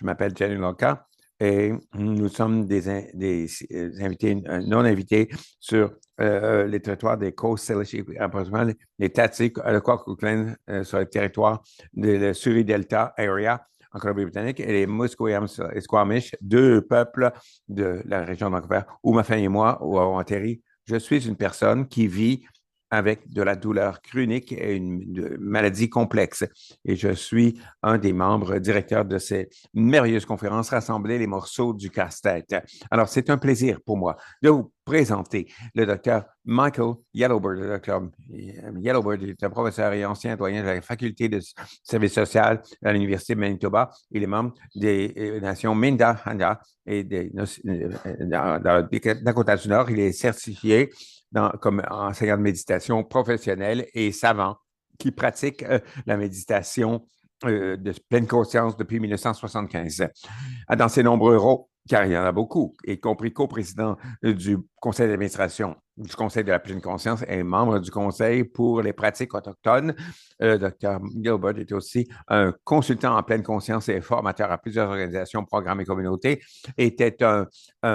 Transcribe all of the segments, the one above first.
Je m'appelle Jenny Lonka et nous sommes des invités, non invités sur les territoires des Coast Salish, approximativement les Tati, le Kwakwa sur le territoire de la Surrey-Delta Area en Colombie-Britannique et les Musqueam et Squamish, deux peuples de la région de Vancouver où ma famille et moi avons atterri. Je suis une personne qui vit avec de la douleur chronique et une maladie complexe. Et je suis un des membres directeurs de ces merveilleuses conférences, Rassembler les morceaux du casse-tête. Alors, c'est un plaisir pour moi de vous présenter le docteur Michael Yellowbird. Le docteur Yellowbird est un professeur et ancien doyen de la faculté de services social à l'Université de Manitoba. Il est membre des nations Minda Handa et dans le Dakota du Nord. Il est certifié comme enseignant de méditation professionnel et savant qui pratique la méditation de pleine conscience depuis 1975. Dans ses nombreux rôles, car il y en a beaucoup, y compris coprésident du conseil d'administration du Conseil de la pleine conscience et membre du Conseil pour les pratiques autochtones. Dr. Gilbert est aussi un consultant en pleine conscience et formateur à plusieurs organisations, programmes et communautés. Était un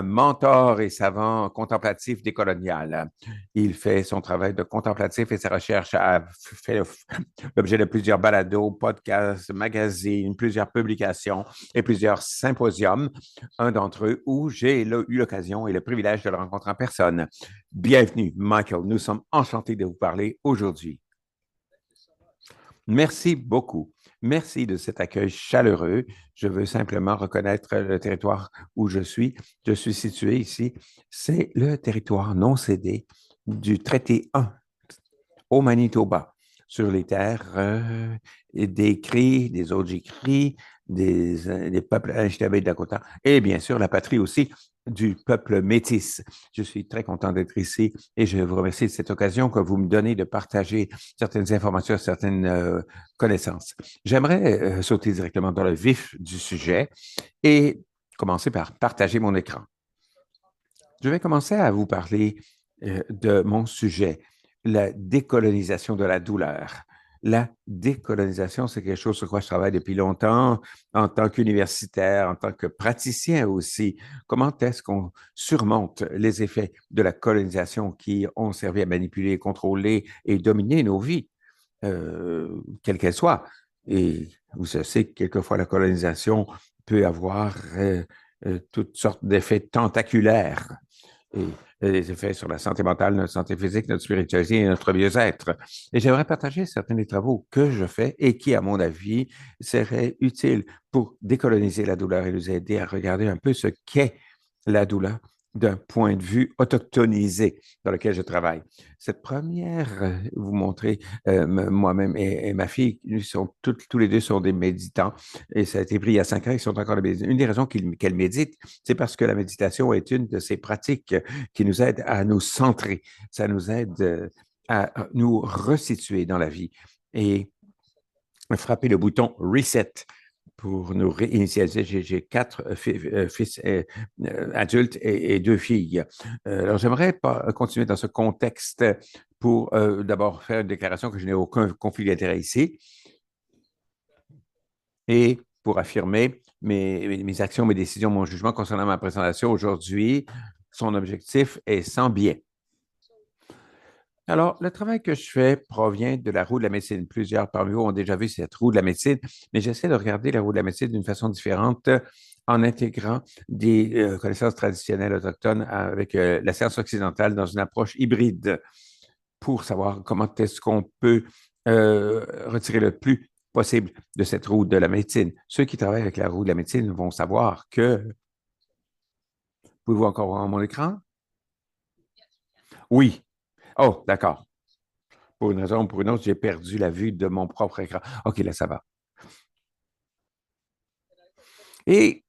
mentor et savant contemplatif décolonial. Il fait son travail de contemplatif et sa recherche a fait l'objet de plusieurs balados, podcasts, magazines, plusieurs publications et plusieurs symposiums. Un d'entre eux où j'ai eu l'occasion et le privilège de le rencontrer en personne. Bienvenue, Michael. Nous sommes enchantés de vous parler aujourd'hui. Merci beaucoup. Merci de cet accueil chaleureux. Je veux simplement reconnaître le territoire où je suis. Je suis situé ici. C'est le territoire non cédé du traité 1 au Manitoba, sur les terres des Cris, des Oji-Cris, des peuples Anishinaabe de Dakota et bien sûr la patrie aussi du peuple métis. Je suis très content d'être ici et je vous remercie de cette occasion que vous me donnez de partager certaines informations, certaines connaissances. J'aimerais sauter directement dans le vif du sujet et commencer par partager mon écran. Je vais commencer à vous parler de mon sujet, la décolonisation de la douleur. La décolonisation, c'est quelque chose sur quoi je travaille depuis longtemps en tant qu'universitaire, en tant que praticien aussi. Comment est-ce qu'on surmonte les effets de la colonisation qui ont servi à manipuler, contrôler et dominer nos vies, quelle qu'elle soit? Et vous savez que quelquefois la colonisation peut avoir toutes sortes d'effets tentaculaires et les effets sur la santé mentale, notre santé physique, notre spiritualité et notre mieux-être. Et j'aimerais partager certains des travaux que je fais et qui, à mon avis, seraient utiles pour décoloniser la douleur et nous aider à regarder un peu ce qu'est la douleur d'un point de vue autochtonisé dans lequel je travaille. Cette première, vous montrer, moi-même et ma fille, tous les deux sont des méditants et ça a été pris il y a 5 ans, ils sont encore des méditants. Une des raisons qu'elles méditent, c'est parce que la méditation est une de ces pratiques qui nous aide à nous centrer. Ça nous aide à nous resituer dans la vie et frapper le bouton reset pour nous réinitialiser. J'ai 4 fils adultes et 2 filles. Alors, j'aimerais continuer dans ce contexte pour d'abord faire une déclaration que je n'ai aucun conflit d'intérêt ici et pour affirmer mes actions, mes décisions, mon jugement concernant ma présentation aujourd'hui. Son objectif est sans biais. Alors, le travail que je fais provient de la roue de la médecine. Plusieurs parmi vous ont déjà vu cette roue de la médecine, mais j'essaie de regarder la roue de la médecine d'une façon différente en intégrant des connaissances traditionnelles autochtones avec la science occidentale dans une approche hybride pour savoir comment est-ce qu'on peut retirer le plus possible de cette roue de la médecine. Ceux qui travaillent avec la roue de la médecine vont savoir que... Pouvez-vous encore voir mon écran? Oui. Oh, d'accord. Pour une raison ou pour une autre, j'ai perdu la vue de mon propre écran. OK, là, ça va. Et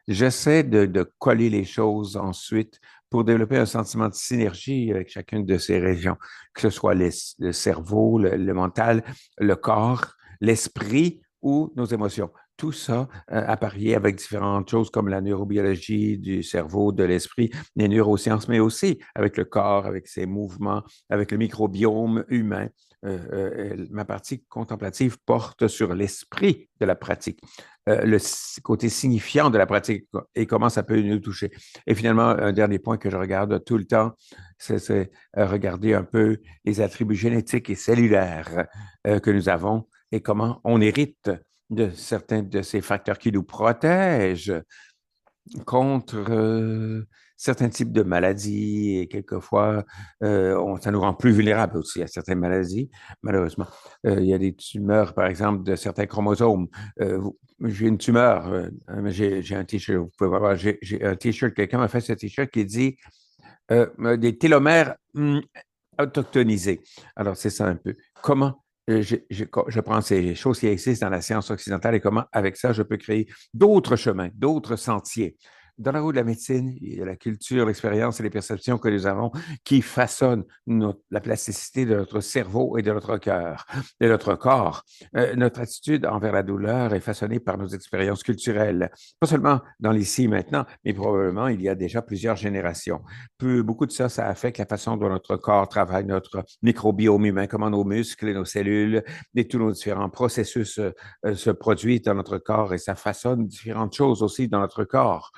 j'essaie de coller les choses ensuite pour développer un sentiment de synergie avec chacune de ces régions, que ce soit le cerveau, le mental, le corps, l'esprit ou nos émotions. Tout ça apparaît avec différentes choses comme la neurobiologie du cerveau, de l'esprit, les neurosciences, mais aussi avec le corps, avec ses mouvements, avec le microbiome humain Ma partie contemplative porte sur l'esprit de la pratique, le côté signifiant de la pratique et comment ça peut nous toucher. Et finalement, un dernier point que je regarde tout le temps, c'est regarder un peu les attributs génétiques et cellulaires que nous avons et comment on hérite de certains de ces facteurs qui nous protègent contre certains types de maladies et quelquefois, ça nous rend plus vulnérables aussi à certaines maladies, malheureusement. Il y a des tumeurs, par exemple, de certains chromosomes. J'ai une tumeur, j'ai un T-shirt, vous pouvez voir, j'ai un T-shirt, quelqu'un m'a fait ce T-shirt qui dit des télomères autochtonisés. Alors, c'est ça un peu. Comment je prends ces choses qui existent dans la science occidentale et comment, avec ça, je peux créer d'autres chemins, d'autres sentiers. Dans la roue de la médecine, il y a la culture, l'expérience et les perceptions que nous avons qui façonnent la plasticité de notre cerveau et de notre cœur, de notre corps. Notre attitude envers la douleur est façonnée par nos expériences culturelles, pas seulement dans l'ici et maintenant, mais probablement il y a déjà plusieurs générations. Beaucoup de ça, ça affecte la façon dont notre corps travaille, notre microbiome humain, comment nos muscles et nos cellules et tous nos différents processus se produisent dans notre corps et ça façonne différentes choses aussi dans notre corps.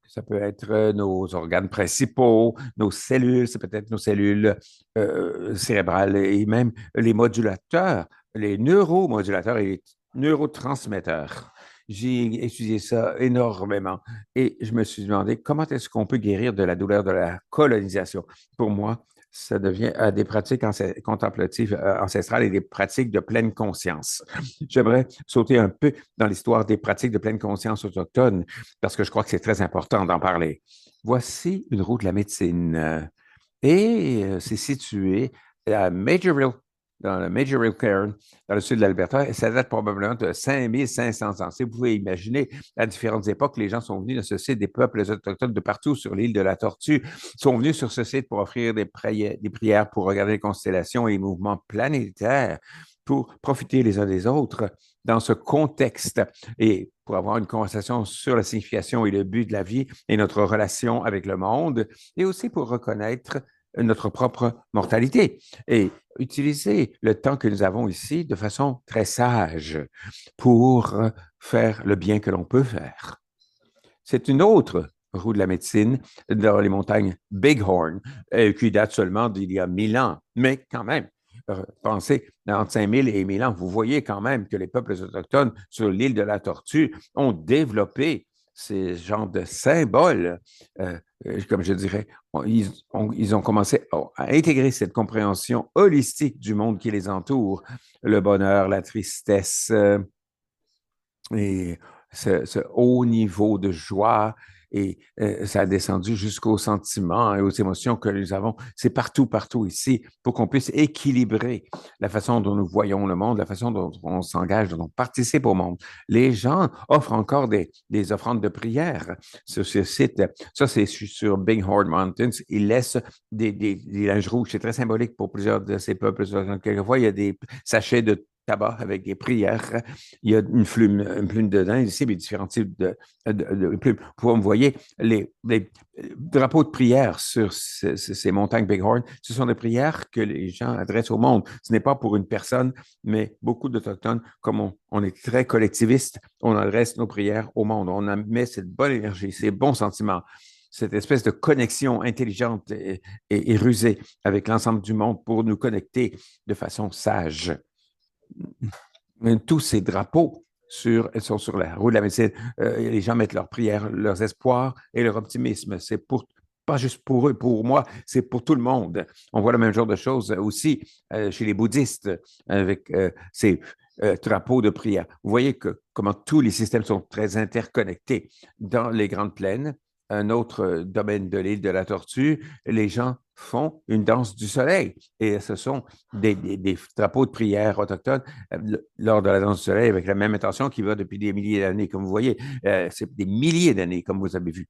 Ça peut être nos organes principaux, nos cellules, c'est peut-être nos cellules cérébrales et même les modulateurs, les neuromodulateurs et les neurotransmetteurs. J'ai étudié ça énormément et je me suis demandé comment est-ce qu'on peut guérir de la douleur de la colonisation. Pour moi, ça devient des pratiques contemplatives ancestrales et des pratiques de pleine conscience. J'aimerais sauter un peu dans l'histoire des pratiques de pleine conscience autochtones parce que je crois que c'est très important d'en parler. Voici une roue de la médecine et c'est situé à Majorville, dans le Majorville Cairn, dans le sud de l'Alberta, et ça date probablement de 5500 ans. Si vous pouvez imaginer, à différentes époques, les gens sont venus de ce site, des peuples autochtones de partout sur l'île de la Tortue sont venus sur ce site pour offrir des prières, pour regarder les constellations et les mouvements planétaires, pour profiter les uns des autres dans ce contexte et pour avoir une conversation sur la signification et le but de la vie et notre relation avec le monde, et aussi pour reconnaître notre propre mortalité et utiliser le temps que nous avons ici de façon très sage pour faire le bien que l'on peut faire. C'est une autre roue de la médecine dans les montagnes Bighorn, qui date seulement d'il y a 1000 ans, mais quand même, pensez, entre 5000 et 1000 ans, vous voyez quand même que les peuples autochtones sur l'île de la Tortue ont développé ces genres de symboles, comme je dirais, ils ont commencé à intégrer cette compréhension holistique du monde qui les entoure, le bonheur, la tristesse, et ce haut niveau de joie et ça a descendu jusqu'aux sentiments et aux émotions que nous avons. C'est partout, partout ici pour qu'on puisse équilibrer la façon dont nous voyons le monde, la façon dont on s'engage, dont on participe au monde. Les gens offrent encore des offrandes de prière sur ce site. Ça, c'est sur Bighorn Mountains. Ils laissent des linges rouges. C'est très symbolique pour plusieurs de ces peuples. Quelquefois, il y a des sachets de tabac avec des prières. Il y a une plume dedans, ici, mais différents types de plumes. Vous voyez, les drapeaux de prière sur ces montagnes Bighorn, ce sont des prières que les gens adressent au monde. Ce n'est pas pour une personne, mais beaucoup d'Autochtones, comme on est très collectiviste, on adresse nos prières au monde. On met cette bonne énergie, ces bons sentiments, cette espèce de connexion intelligente et rusée avec l'ensemble du monde pour nous connecter de façon sage. Tous ces drapeaux sont sur la roue de la médecine. Les gens mettent leurs prières, leurs espoirs et leur optimisme. C'est pas juste pour eux, pour moi, c'est pour tout le monde. On voit le même genre de choses aussi chez les bouddhistes avec ces drapeaux de prière. Vous voyez comment tous les systèmes sont très interconnectés. Dans les Grandes Plaines, un autre domaine de l'île de la Tortue, les gens font une danse du soleil. Et ce sont des drapeaux de prière autochtones lors de la danse du soleil avec la même intention qui va depuis des milliers d'années, comme vous voyez. C'est des milliers d'années, comme vous avez vu.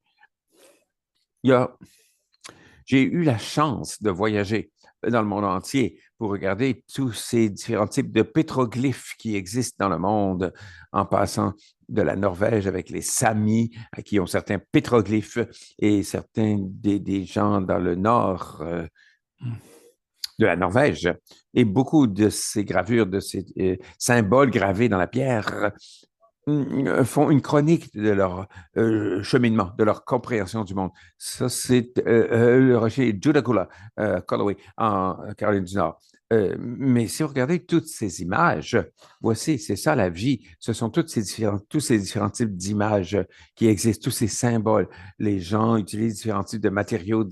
Il y a J'ai eu la chance de voyager dans le monde entier pour regarder tous ces différents types de pétroglyphes qui existent dans le monde, en passant de la Norvège avec les Samis, qui ont certains pétroglyphes, et certains des gens dans le nord de la Norvège. Et beaucoup de ces gravures, de ces symboles gravés dans la pierre font une chronique de leur cheminement, de leur compréhension du monde. Ça, c'est le rocher Judakula, Callaway, en Caroline du Nord. Mais si vous regardez toutes ces images, voici, c'est ça la vie. Ce sont tous ces différents types d'images qui existent, tous ces symboles. Les gens utilisent différents types de matériaux,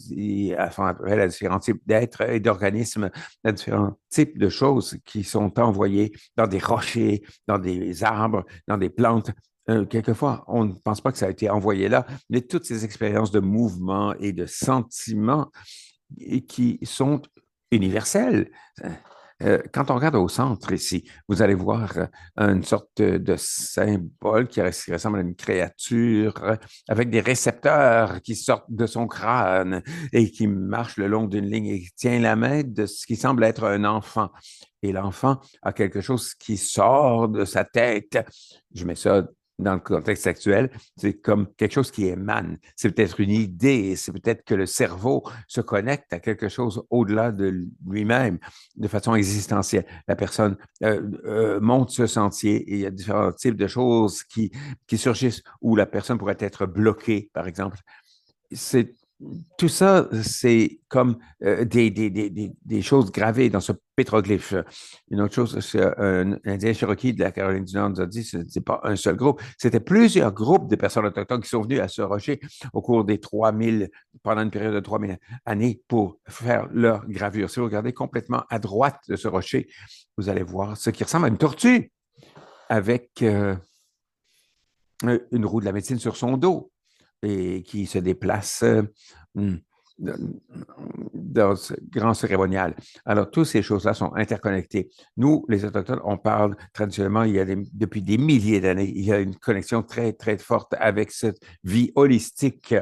font appel à différents types d'êtres et d'organismes, à différents types de choses qui sont envoyées dans des rochers, dans des arbres, dans des plantes. Quelquefois, on ne pense pas que ça a été envoyé là, mais toutes ces expériences de mouvement et de sentiments qui sont universelles. Quand on regarde au centre ici, vous allez voir une sorte de symbole qui ressemble à une créature avec des récepteurs qui sortent de son crâne et qui marche le long d'une ligne et qui tient la main de ce qui semble être un enfant. Et l'enfant a quelque chose qui sort de sa tête. Je mets ça dans le contexte actuel, c'est comme quelque chose qui émane. C'est peut-être une idée, c'est peut-être que le cerveau se connecte à quelque chose au-delà de lui-même de façon existentielle. La personne monte ce sentier et il y a différents types de choses qui surgissent où la personne pourrait être bloquée, par exemple. C'est tout ça, c'est comme des choses gravées dans ce pétroglyphe. Une autre chose, c'est un Indien Cherokee de la Caroline du Nord nous a dit, ce n'est pas un seul groupe, c'était plusieurs groupes de personnes autochtones qui sont venus à ce rocher au cours des 3000, pendant une période de 3000 années pour faire leur gravure. Si vous regardez complètement à droite de ce rocher, vous allez voir ce qui ressemble à une tortue avec une roue de la médecine sur son dos et qui se déplace dans ce grand cérémonial. Alors, toutes ces choses-là sont interconnectées. Nous, les Autochtones, on parle traditionnellement, depuis des milliers d'années, il y a une connexion très, très forte avec cette vie holistique.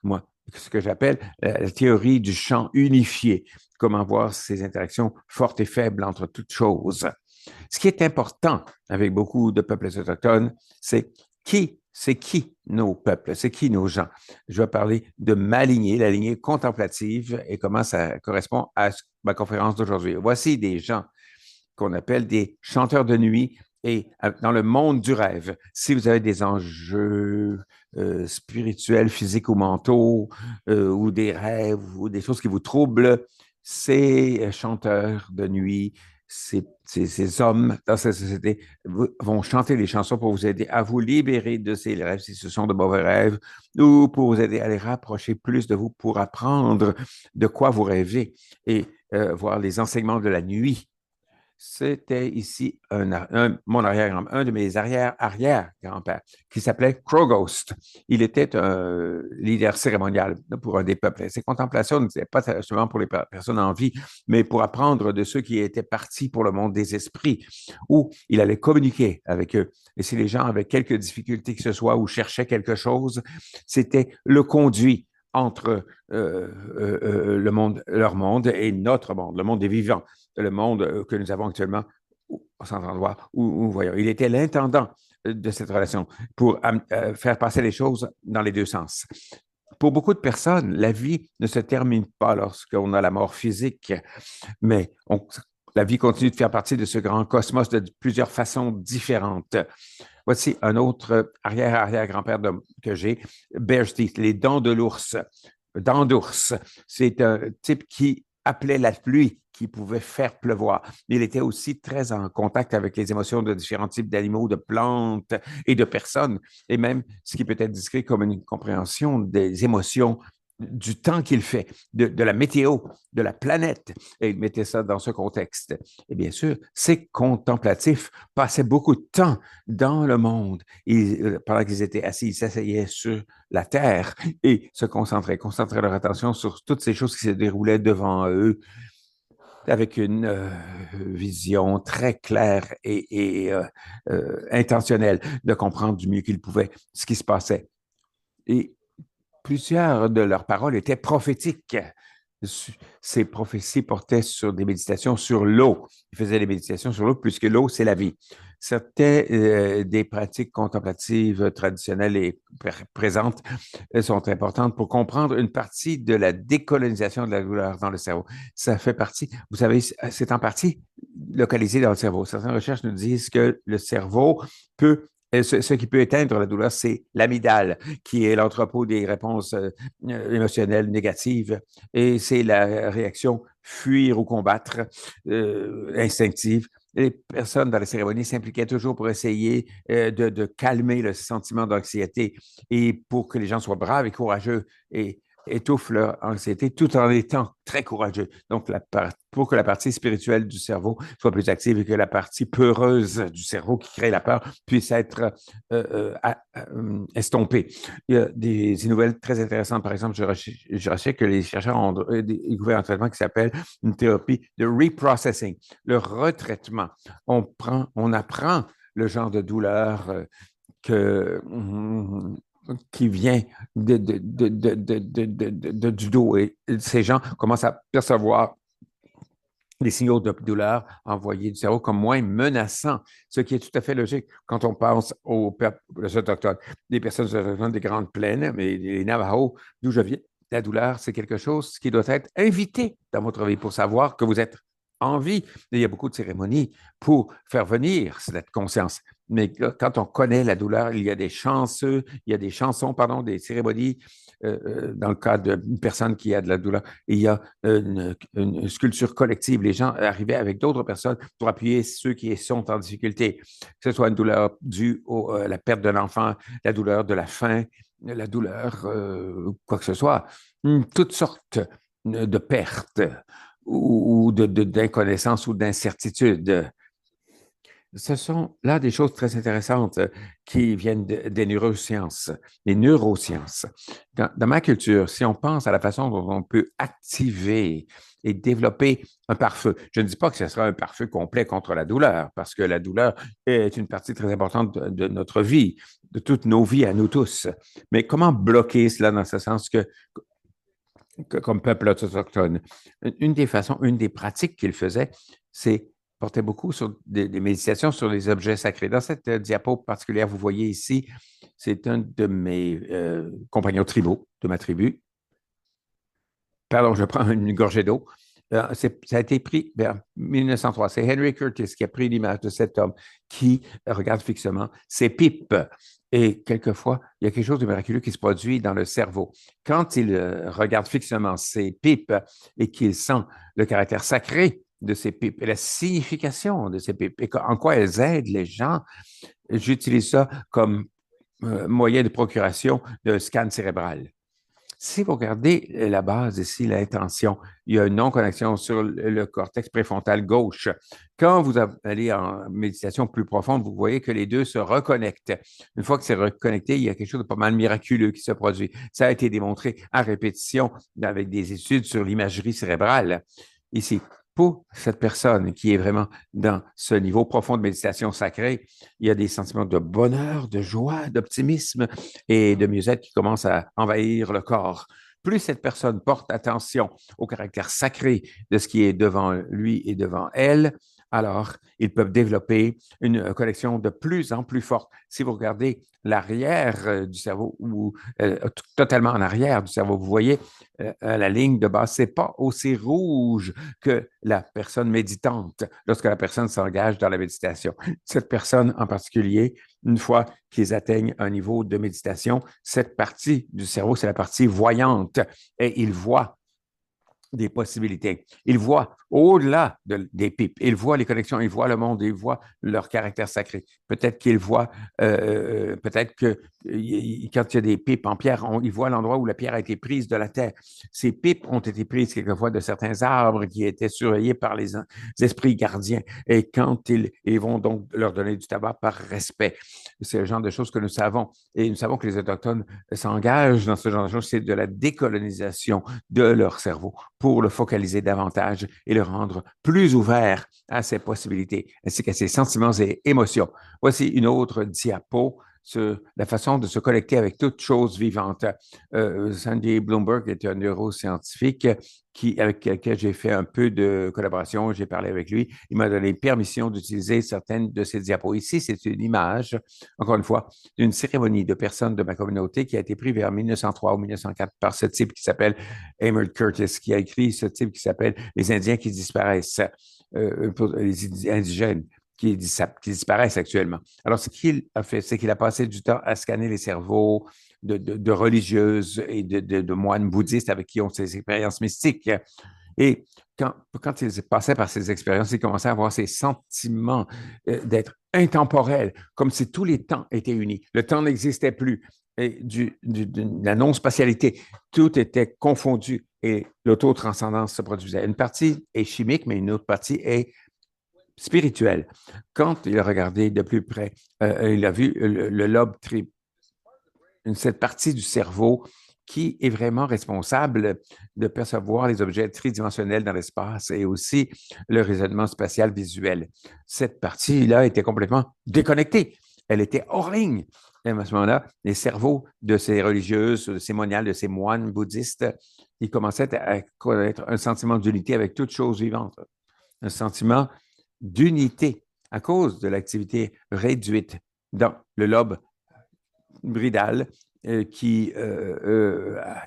Moi, ce que j'appelle la théorie du champ unifié, comment voir ces interactions fortes et faibles entre toutes choses. Ce qui est important avec beaucoup de peuples autochtones, c'est qui nos peuples, c'est qui nos gens. Je vais parler de ma lignée, la lignée contemplative et comment ça correspond à ma conférence d'aujourd'hui. Voici des gens qu'on appelle des chanteurs de nuit et dans le monde du rêve. Si vous avez des enjeux spirituels, physiques ou mentaux, ou des rêves ou des choses qui vous troublent, ces chanteurs de nuit, ces hommes dans cette société vont chanter des chansons pour vous aider à vous libérer de ces rêves, si ce sont de mauvais rêves, ou pour vous aider à les rapprocher plus de vous, pour apprendre de quoi vous rêvez et voir les enseignements de la nuit. C'était ici mon arrière-grand, un de mes arrière-arrière-grands-pères qui s'appelait Kroghost. Il était un leader cérémonial pour un des peuples. Ses contemplations n'étaient pas seulement pour les personnes en vie, mais pour apprendre de ceux qui étaient partis pour le monde des esprits, où il allait communiquer avec eux. Et si les gens avaient quelques difficultés que ce soit ou cherchaient quelque chose, c'était le conduit entre le monde, leur monde et notre monde, le monde des vivants, le monde que nous avons actuellement au centre endroit où voyons. Il était l'intendant de cette relation pour faire passer les choses dans les deux sens. Pour beaucoup de personnes, la vie ne se termine pas lorsqu'on a la mort physique, mais la vie continue de faire partie de ce grand cosmos de plusieurs façons différentes. Voici un autre arrière-arrière-grand-père que j'ai, Bear's Teeth, les dents de l'ours. Dents d'ours, c'est un type qui appelait la pluie, qui pouvait faire pleuvoir. Il était aussi très en contact avec les émotions de différents types d'animaux, de plantes et de personnes, et même ce qui peut être décrit comme une compréhension des émotions du temps qu'il fait, de la météo, de la planète, et il mettait ça dans ce contexte. Et bien sûr, ces contemplatifs passaient beaucoup de temps dans le monde. Pendant qu'ils étaient assis, ils s'asseyaient sur la terre et concentraient leur attention sur toutes ces choses qui se déroulaient devant eux avec une vision très claire et intentionnelle de comprendre du mieux qu'ils pouvaient ce qui se passait. Et plusieurs de leurs paroles étaient prophétiques. Ces prophéties portaient sur des méditations sur l'eau. Ils faisaient des méditations sur l'eau puisque l'eau, c'est la vie. Certaines des pratiques contemplatives traditionnelles et présentes sont importantes pour comprendre une partie de la décolonisation de la douleur dans le cerveau. Ça fait partie, vous savez, c'est en partie localisé dans le cerveau. Certaines recherches nous disent que le cerveau peut ce qui peut éteindre la douleur, c'est l'amygdale, qui est l'entrepôt des réponses émotionnelles négatives. Et c'est la réaction fuir ou combattre instinctive. Les personnes dans la cérémonie s'impliquaient toujours pour essayer de calmer le sentiment d'anxiété et pour que les gens soient braves et courageux et étouffent leur anxiété tout en étant très courageux. Donc, pour que la partie spirituelle du cerveau soit plus active et que la partie peureuse du cerveau qui crée la peur puisse être estompée. Il y a des nouvelles très intéressantes. Par exemple, je sais que les chercheurs ont découvert un traitement qui s'appelle une thérapie de reprocessing, le retraitement. On apprend le genre de douleur que qui vient du dos. Et ces gens commencent à percevoir les signaux de douleur envoyés du cerveau comme moins menaçants, ce qui est tout à fait logique quand on pense aux peuples autochtones, des personnes autochtones des Grandes Plaines, mais les Navajos, d'où je viens. La douleur, c'est quelque chose qui doit être invité dans votre vie pour savoir que vous êtes en vie. Et il y a beaucoup de cérémonies pour faire venir cette conscience. Mais quand on connaît la douleur, il y a des chansons, pardon, des cérémonies dans le cas d'une personne qui a de la douleur. Il y a une sculpture collective. Les gens arrivaient avec d'autres personnes pour appuyer ceux qui sont en difficulté, que ce soit une douleur due à la perte d'un enfant, la douleur de la faim, la douleur, quoi que ce soit, toutes sortes de pertes ou d'inconnaissance ou d'incertitude. Ce sont là des choses très intéressantes qui viennent des neurosciences, les neurosciences. Dans ma culture, si on pense à la façon dont on peut activer et développer un pare-feu, je ne dis pas que ce sera un pare-feu complet contre la douleur, parce que la douleur est une partie très importante de notre vie, de toutes nos vies à nous tous. Mais comment bloquer cela dans ce sens comme peuple autochtone? Une des façons, une des pratiques qu'il faisait, c'est portait beaucoup sur des méditations sur les objets sacrés. Dans cette diapo particulière, vous voyez ici, c'est un de mes compagnons tribaux, de ma tribu. Pardon, je prends une gorgée d'eau. Ça a été pris en 1903. C'est Henry Curtis qui a pris l'image de cet homme qui regarde fixement ses pipes. Et quelquefois, il y a quelque chose de miraculeux qui se produit dans le cerveau. Quand il regarde fixement ses pipes et qu'il sent le caractère sacré de ces pipes et la signification de ces pipes et en quoi elles aident les gens, j'utilise ça comme moyen de procuration d'un scan cérébral. Si vous regardez la base ici, l'intention, il y a une non-connexion sur le cortex préfrontal gauche. Quand vous allez en méditation plus profonde, vous voyez que les deux se reconnectent. Une fois que c'est reconnecté, il y a quelque chose de pas mal miraculeux qui se produit. Ça a été démontré à répétition avec des études sur l'imagerie cérébrale. Ici, pour cette personne qui est vraiment dans ce niveau profond de méditation sacrée, il y a des sentiments de bonheur, de joie, d'optimisme et de mieux-être qui commencent à envahir le corps. Plus cette personne porte attention au caractère sacré de ce qui est devant lui et devant elle, alors ils peuvent développer une connexion de plus en plus forte. Si vous regardez l'arrière du cerveau ou totalement en arrière du cerveau, vous voyez la ligne de base, c'est pas aussi rouge que la personne méditante lorsque la personne s'engage dans la méditation. Cette personne en particulier, une fois qu'ils atteignent un niveau de méditation, cette partie du cerveau, c'est la partie voyante et ils voient des possibilités. Ils voient au-delà des pipes. Ils voient les connexions, ils voient le monde, ils voient leur caractère sacré. Peut-être qu'ils voient, peut-être que quand il y a des pipes en pierre, ils voient l'endroit où la pierre a été prise de la terre. Ces pipes ont été prises quelquefois de certains arbres qui étaient surveillés par les esprits gardiens. Et quand ils vont donc leur donner du tabac par respect. C'est le genre de choses que nous savons. Et nous savons que les Autochtones s'engagent dans ce genre de choses. C'est de la décolonisation de leur cerveau pour le focaliser davantage et le rendre plus ouvert à ses possibilités, ainsi qu'à ses sentiments et émotions. Voici une autre diapo sur la façon de se connecter avec toute chose vivante. Sandy Bloomberg est un neuroscientifique avec lequel j'ai fait un peu de collaboration. J'ai parlé avec lui. Il m'a donné permission d'utiliser certaines de ses diapos. Ici, c'est une image, encore une fois, d'une cérémonie de personnes de ma communauté qui a été prise vers 1903 ou 1904 par ce type qui s'appelle Amert Curtis, qui a écrit ce type qui s'appelle Les Indiens qui disparaissent, pour les indigènes qui disparaissent actuellement. Alors, ce qu'il a fait, c'est qu'il a passé du temps à scanner les cerveaux de religieuses et de moines bouddhistes avec qui ont ces expériences mystiques. Et quand il passait par ces expériences, il commençait à avoir ces sentiments d'être intemporel, comme si tous les temps étaient unis. Le temps n'existait plus. Et de la non-spatialité, tout était confondu et l'auto-transcendance se produisait. Une partie est chimique, mais une autre partie est spirituelle. Quand il a regardé de plus près, il a vu le lobe cette partie du cerveau qui est vraiment responsable de percevoir les objets tridimensionnels dans l'espace et aussi le raisonnement spatial visuel. Cette partie-là était complètement déconnectée. Elle était hors ligne. Et à ce moment-là, les cerveaux de ces religieuses, de ces moniales, de ces moines bouddhistes, ils commençaient à connaître un sentiment d'unité avec toute chose vivante, un sentiment d'unité à cause de l'activité réduite dans le lobe bridal qui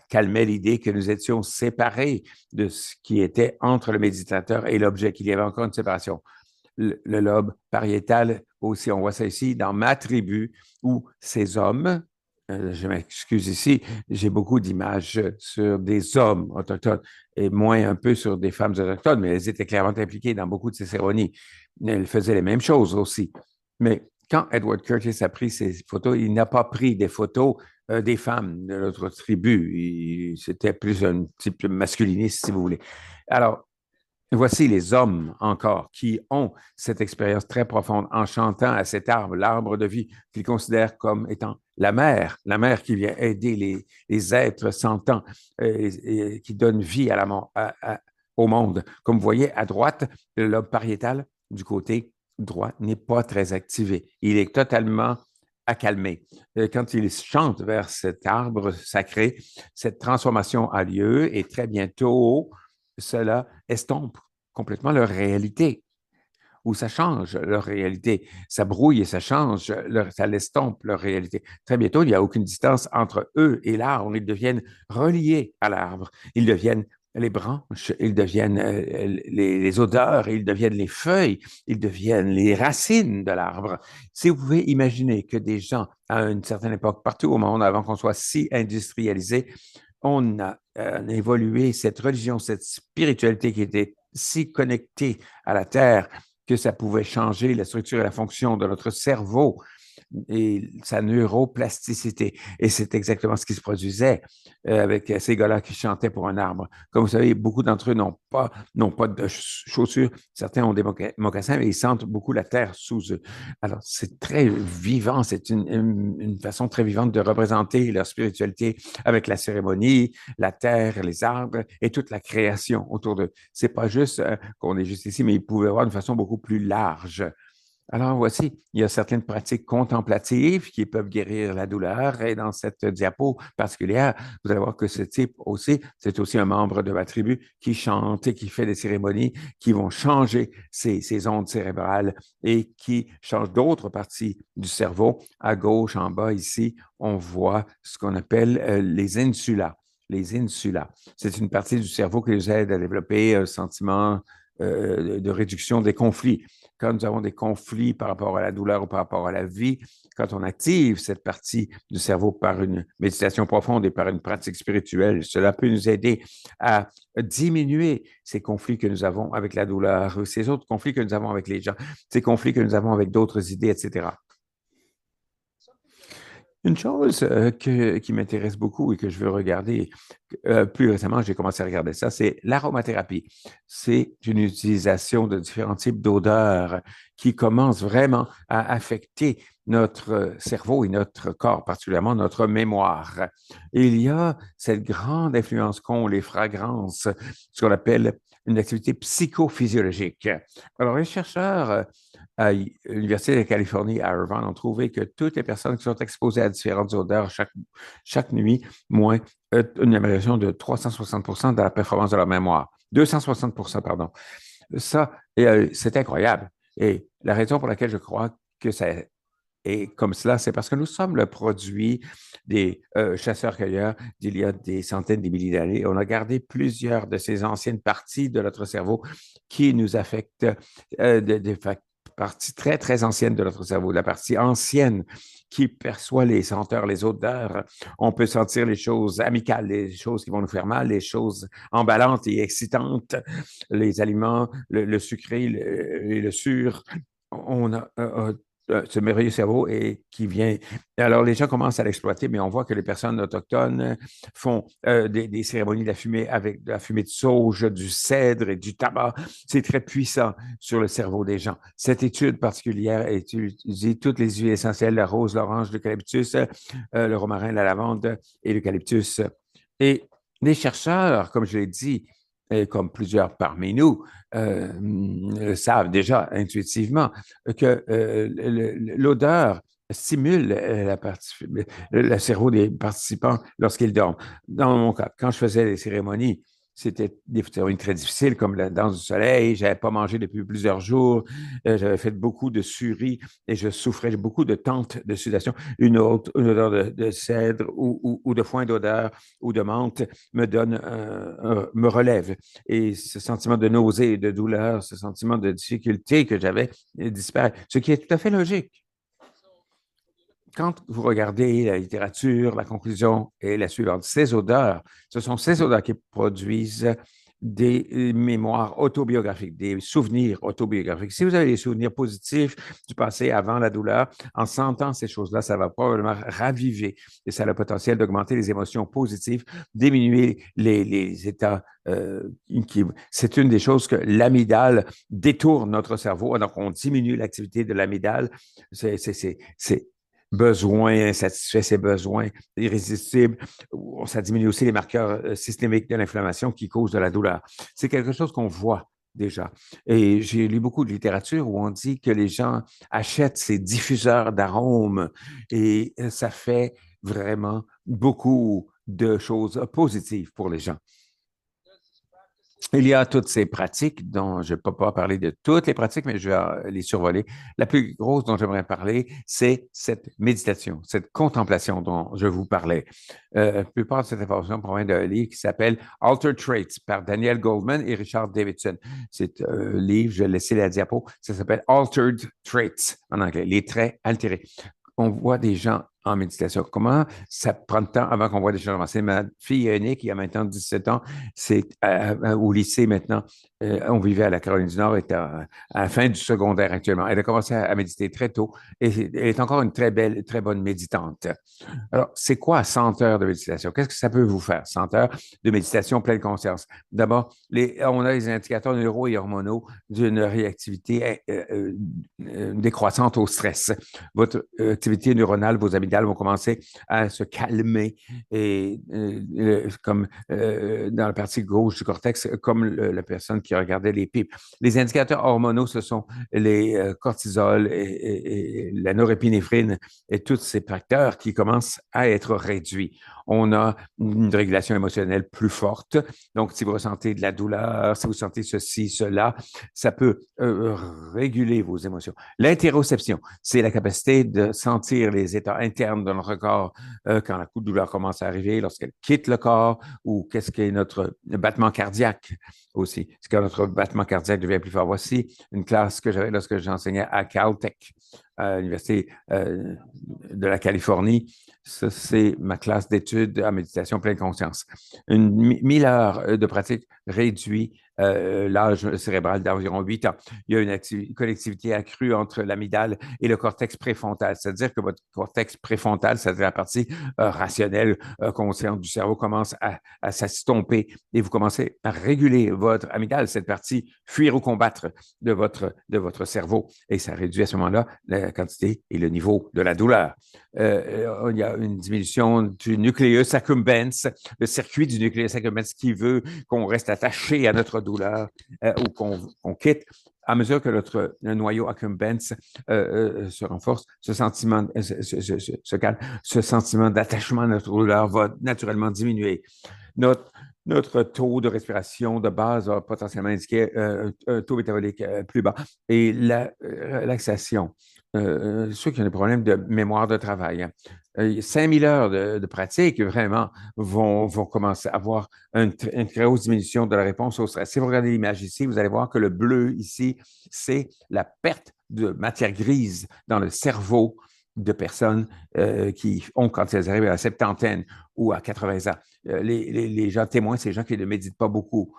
calmait l'idée que nous étions séparés de ce qui était entre le méditateur et l'objet, qu'il y avait encore une séparation. Le lobe pariétal aussi, on voit ça ici dans ma tribu où ces hommes, je m'excuse ici, j'ai beaucoup d'images sur des hommes autochtones et moins un peu sur des femmes autochtones, mais elles étaient clairement impliquées dans beaucoup de ces cérémonies. Elles faisaient les mêmes choses aussi. Mais quand Edward Curtis a pris ces photos, il n'a pas pris des photos des femmes de notre tribu. C'était plus un type masculiniste, si vous voulez. Alors, voici les hommes encore qui ont cette expérience très profonde en chantant à cet arbre, l'arbre de vie, qu'ils considèrent comme étant la mère qui vient aider les êtres sentants et qui donne vie au monde. Comme vous voyez à droite, le lobe pariétal du côté droit n'est pas très activé. Il est totalement accalmé. Quand il chante vers cet arbre sacré, cette transformation a lieu et très bientôt, cela estompe complètement leur réalité ou ça change leur réalité. Ça brouille et ça change, ça l'estompe leur réalité. Très bientôt, il n'y a aucune distance entre eux et l'arbre. Ils deviennent reliés à l'arbre. Ils deviennent les branches, ils deviennent les odeurs, ils deviennent les feuilles, ils deviennent les racines de l'arbre. Si vous pouvez imaginer que des gens, à une certaine époque, partout au monde, avant qu'on soit si industrialisé, on a évolué cette religion, cette spiritualité qui était si connectée à la Terre que ça pouvait changer la structure et la fonction de notre cerveau et sa neuroplasticité. Et c'est exactement ce qui se produisait avec ces gars-là qui chantaient pour un arbre. Comme vous savez, beaucoup d'entre eux n'ont pas de chaussures. Certains ont des mocassins, mais ils sentent beaucoup la terre sous eux. Alors, c'est très vivant. C'est une façon très vivante de représenter leur spiritualité avec la cérémonie, la terre, les arbres et toute la création autour d'eux. C'est pas juste qu'on est juste ici, mais ils pouvaient voir d'une façon beaucoup plus large. Alors voici, il y a certaines pratiques contemplatives qui peuvent guérir la douleur. Et dans cette diapo particulière, vous allez voir que ce type aussi, c'est aussi un membre de ma tribu qui chante et qui fait des cérémonies qui vont changer ces ondes cérébrales et qui changent d'autres parties du cerveau. À gauche, en bas, ici, on voit ce qu'on appelle les insulas. Les insulas, c'est une partie du cerveau qui les aide à développer un sentiment de réduction des conflits. Quand nous avons des conflits par rapport à la douleur ou par rapport à la vie, quand on active cette partie du cerveau par une méditation profonde et par une pratique spirituelle, cela peut nous aider à diminuer ces conflits que nous avons avec la douleur, ces autres conflits que nous avons avec les gens, ces conflits que nous avons avec d'autres idées, etc. Une chose qui m'intéresse beaucoup et que je veux regarder, plus récemment, j'ai commencé à regarder ça, c'est l'aromathérapie. C'est une utilisation de différents types d'odeurs qui commencent vraiment à affecter notre cerveau et notre corps, particulièrement notre mémoire. Et il y a cette grande influence qu'ont les fragrances, ce qu'on appelle une activité psychophysiologique. Alors, les chercheurs à l'Université de Californie à Irvine ont trouvé que toutes les personnes qui sont exposées à différentes odeurs chaque nuit, moins une amélioration de 360 de la performance de leur mémoire. 260 pardon. Ça, c'est incroyable. Et la raison pour laquelle je crois que ça est comme cela, c'est parce que nous sommes le produit des chasseurs-cueilleurs d'il y a des centaines de milliers d'années. On a gardé plusieurs de ces anciennes parties de notre cerveau qui nous affectent, des parties très, très anciennes de notre cerveau, la partie ancienne qui perçoit les senteurs, les odeurs. On peut sentir les choses amicales, les choses qui vont nous faire mal, les choses emballantes et excitantes, les aliments, le sucré et le sûr. On a ce merveilleux cerveau et qui vient. Alors, les gens commencent à l'exploiter, mais on voit que les personnes autochtones font des cérémonies de la fumée avec de la fumée de sauge, du cèdre et du tabac. C'est très puissant sur le cerveau des gens. Cette étude particulière a utilisé toutes les huiles essentielles, la rose, l'orange, l'eucalyptus, le romarin, la lavande et l'eucalyptus. Et les chercheurs, comme je l'ai dit, et comme plusieurs parmi nous, savent déjà intuitivement que l'odeur stimule le cerveau des participants lorsqu'ils dorment. Dans mon cas, quand je faisais les cérémonies, c'était des cérémonies très difficiles, comme la danse du soleil. Je n'avais pas mangé depuis plusieurs jours. J'avais fait beaucoup de suris et je souffrais beaucoup de tentes de sudation. Une odeur de cèdre ou de foin d'odeur ou de menthe me relève. Et ce sentiment de nausée et de douleur, ce sentiment de difficulté que j'avais disparaît, ce qui est tout à fait logique. Quand vous regardez la littérature, la conclusion est la suivante. Ces odeurs, ce sont ces odeurs qui produisent des mémoires autobiographiques, des souvenirs autobiographiques. Si vous avez des souvenirs positifs du passé avant la douleur, en sentant ces choses-là, ça va probablement raviver et ça a le potentiel d'augmenter les émotions positives, diminuer les états c'est une des choses que l'amygdale détourne notre cerveau. Donc, on diminue l'activité de l'amygdale. C'est besoins insatisfaits, ces besoins irrésistibles. Ça diminue aussi les marqueurs systémiques de l'inflammation qui causent de la douleur. C'est quelque chose qu'on voit déjà. Et j'ai lu beaucoup de littérature où on dit que les gens achètent ces diffuseurs d'arômes et ça fait vraiment beaucoup de choses positives pour les gens. Il y a toutes ces pratiques dont je ne peux pas parler de toutes les pratiques, mais je vais les survoler. La plus grosse dont j'aimerais parler, c'est cette méditation, cette contemplation dont je vous parlais. La plupart de cette information provient d'un livre qui s'appelle Altered Traits par Daniel Goldman et Richard Davidson. C'est un livre, je vais laisser la diapo, ça s'appelle Altered Traits en anglais, les traits altérés. On voit des gens en méditation. Comment ça prend de temps avant qu'on voit des gens avancer? Ma fille aînée, qui a maintenant 17 ans, c'est au lycée maintenant. On vivait à la Caroline du Nord, est à la fin du secondaire actuellement. Elle a commencé à méditer très tôt et elle est encore une très belle, très bonne méditante. Alors, c'est quoi 100 heures de méditation? Qu'est-ce que ça peut vous faire, 100 heures de méditation pleine conscience? D'abord, on a les indicateurs neuro et hormonaux d'une réactivité décroissante au stress. Votre activité neuronale, vos amygdales vont commencer à se calmer et comme dans la partie gauche du cortex, comme la personne qui regardait les pipes. Les indicateurs hormonaux, ce sont les cortisol et la norépinéphrine et tous ces facteurs qui commencent à être réduits. On a une régulation émotionnelle plus forte. Donc, si vous ressentez de la douleur, si vous sentez ceci, cela, ça peut réguler vos émotions. L'interoception, c'est la capacité de sentir les états internes de notre corps quand la coup de douleur commence à arriver, lorsqu'elle quitte le corps ou qu'est-ce qu'est notre battement cardiaque aussi. Est-ce que notre battement cardiaque devient plus fort? Voici une classe que j'avais lorsque j'enseignais à Caltech, à l'Université de la Californie. Ça, c'est ma classe d'études en méditation pleine conscience. 1000 heures de pratique réduit l'âge cérébral d'environ 8 ans. Il y a une connectivité accrue entre l'amygdale et le cortex préfrontal, c'est-à-dire que votre cortex préfrontal, c'est-à-dire la partie rationnelle, consciente du cerveau, commence à s'estomper et vous commencez à réguler votre amygdale, cette partie fuir ou combattre de votre cerveau. Et ça réduit à ce moment-là la quantité et le niveau de la douleur. Il y a une diminution du nucleus accumbens, le circuit du nucleus accumbens qui veut qu'on reste attaché à notre douleur ou qu'on quitte à mesure que notre le noyau accumbens se renforce, ce sentiment, se calme, ce sentiment d'attachement à notre douleur va naturellement diminuer. Notre, notre taux de respiration de base va potentiellement indiquer un taux métabolique plus bas. Et la relaxation, ceux qui ont des problèmes de mémoire de travail, hein, 5000 heures de pratique, vraiment, vont commencer à avoir une très grosse diminution de la réponse au stress. Si vous regardez l'image ici, vous allez voir que le bleu ici, c'est la perte de matière grise dans le cerveau de personnes qui ont, quand elles arrivent à la septantaine ou à 80 ans. Les gens témoins, c'est les gens qui ne méditent pas beaucoup.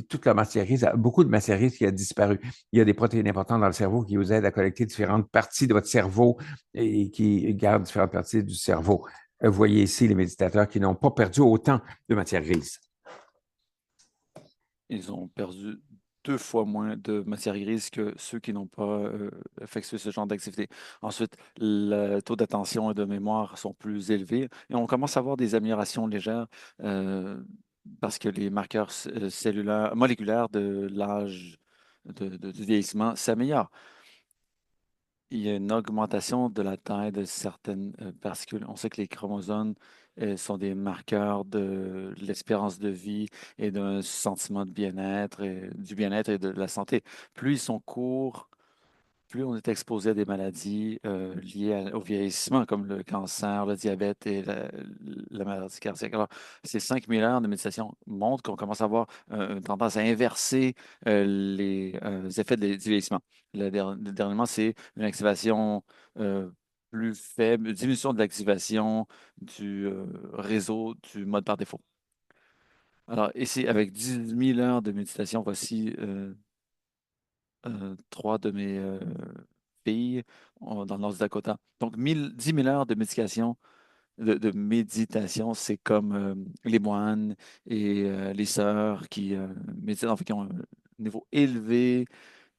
Toute la matière grise, beaucoup de matière grise qui a disparu. Il y a des protéines importantes dans le cerveau qui vous aident à collecter différentes parties de votre cerveau et qui gardent différentes parties du cerveau. Vous voyez ici les méditateurs qui n'ont pas perdu autant de matière grise. Ils ont perdu 2 fois moins de matière grise que ceux qui n'ont pas effectué ce genre d'activité. Ensuite, le taux d'attention et de mémoire sont plus élevés et on commence à avoir des améliorations légères euh, parce que les marqueurs cellulaires, moléculaires de l'âge du vieillissement s'améliorent. Il y a une augmentation de la taille de certaines particules. On sait que les chromosomes sont des marqueurs de l'espérance de vie et d'un sentiment de bien-être, du bien-être et de la santé. Plus ils sont courts, plus on est exposé à des maladies liées au vieillissement, comme le cancer, le diabète et la maladie cardiaque. Alors, ces 5000 heures de méditation montrent qu'on commence à avoir une tendance à inverser les effets du vieillissement. Dernièrement, c'est une activation euh, plus faible, une diminution de l'activation du réseau du mode par défaut. Alors, ici, avec 10 000 heures de méditation, voici trois de mes filles dans le North Dakota. Donc, 10 000 heures de médication, de méditation, c'est comme les moines et les sœurs qui méditent, en fait, qui ont un niveau élevé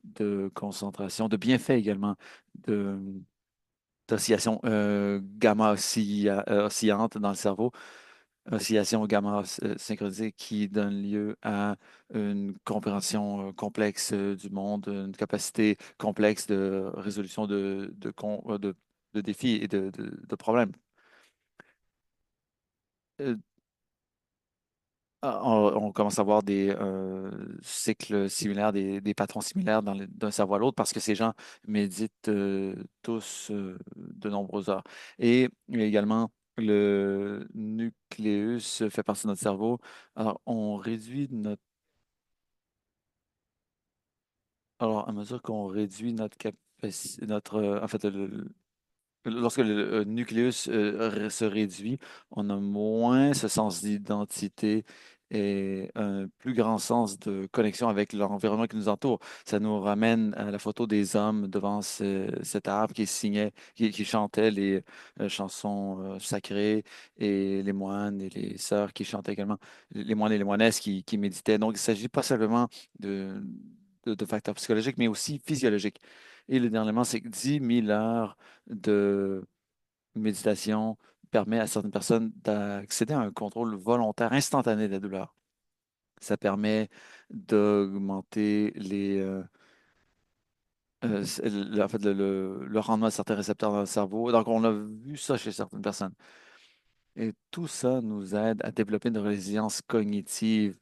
de concentration, de bienfait également, de, d'oscillation gamma oscillante dans le cerveau, oscillation gamma synchronisée qui donne lieu à une compréhension complexe du monde, une capacité complexe de résolution de défis et de problèmes. Euh, on commence à voir des cycles similaires, des patrons similaires d'un cerveau à l'autre parce que ces gens méditent tous de nombreuses heures. Et également, le nucléus fait partie de notre cerveau. Alors, on réduit notre... Alors, à mesure qu'on réduit notre capacité, en fait, lorsque le nucléus se réduit, on a moins ce sens d'identité et un plus grand sens de connexion avec l'environnement qui nous entoure. Ça nous ramène à la photo des hommes devant cet arbre qui signait, qui chantait les chansons sacrées et les moines et les sœurs qui chantaient également, les moines et les moinesses qui méditaient. Donc, il ne s'agit pas simplement de facteurs psychologiques, mais aussi physiologiques. Et le dernier élément, c'est que 10 000 heures de méditation permet à certaines personnes d'accéder à un contrôle volontaire instantané de la douleur. Ça permet d'augmenter en fait, le rendement de certains récepteurs dans le cerveau. Donc, on a vu ça chez certaines personnes. Et tout ça nous aide à développer une résilience cognitive.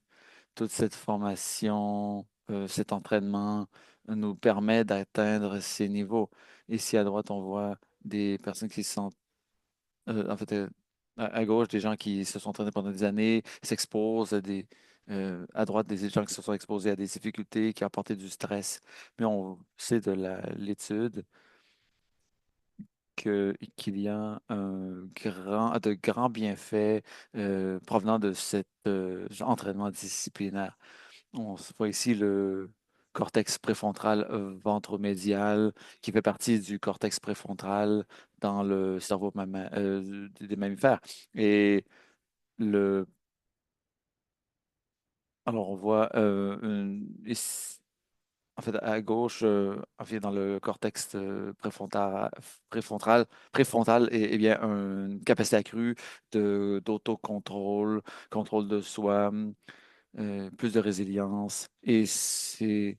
Toute cette formation, cet entraînement nous permet d'atteindre ces niveaux. Ici, à droite, on voit des personnes qui se sentent en fait, à gauche, des gens qui se sont entraînés pendant des années, s'exposent à droite, des gens qui se sont exposés à des difficultés, qui ont apporté du stress. Mais on sait de l'étude qu'il y a de grands bienfaits provenant de cet entraînement disciplinaire. On voit ici le cortex préfrontal ventromédial qui fait partie du cortex préfrontal dans le cerveau des mammifères. Et le, alors on voit en fait à gauche, en fait, dans le cortex préfrontal bien une capacité accrue d'autocontrôle, contrôle de soi, plus de résilience. Et c'est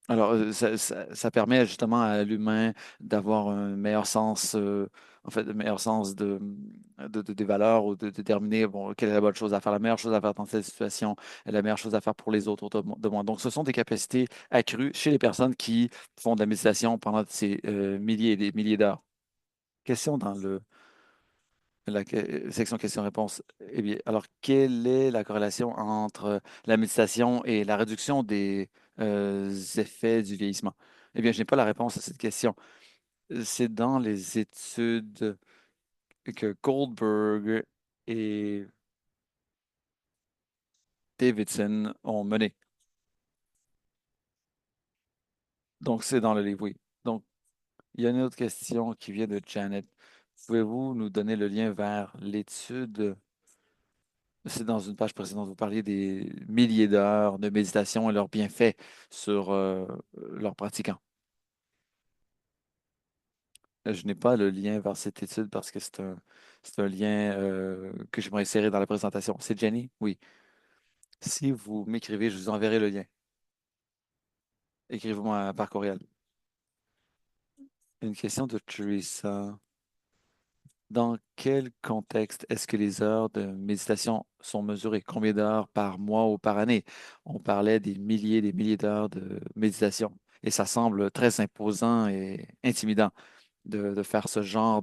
Alors, ça permet justement à l'humain d'avoir un meilleur sens, en fait, un meilleur sens des valeurs ou de déterminer bon, quelle est la bonne chose à faire, la meilleure chose à faire dans cette situation, et la meilleure chose à faire pour les autres autour de moi. Donc, ce sont des capacités accrues chez les personnes qui font de la méditation pendant ces milliers et des milliers d'heures. Question dans la section questions-réponses. Eh bien, alors, quelle est la corrélation entre la méditation et la réduction des effets du vieillissement? Eh bien, je n'ai pas la réponse à cette question. C'est dans les études que Goldberg et Davidson ont menées. Donc, c'est dans le livre, oui. Donc, il y a une autre question qui vient de Janet. Pouvez-vous nous donner le lien vers l'étude? C'est dans une page précédente, vous parliez des milliers d'heures de méditation et leurs bienfaits sur leurs pratiquants. Je n'ai pas le lien vers cette étude parce que c'est un lien que j'aimerais insérer dans la présentation. C'est Jenny? Oui. Si vous m'écrivez, je vous enverrai le lien. Écrivez-moi par courriel. Une question de Teresa. Dans quel contexte est-ce que les heures de méditation sont mesurées? Combien d'heures par mois ou par année? On parlait des milliers d'heures de méditation. Et ça semble très imposant et intimidant de faire ce genre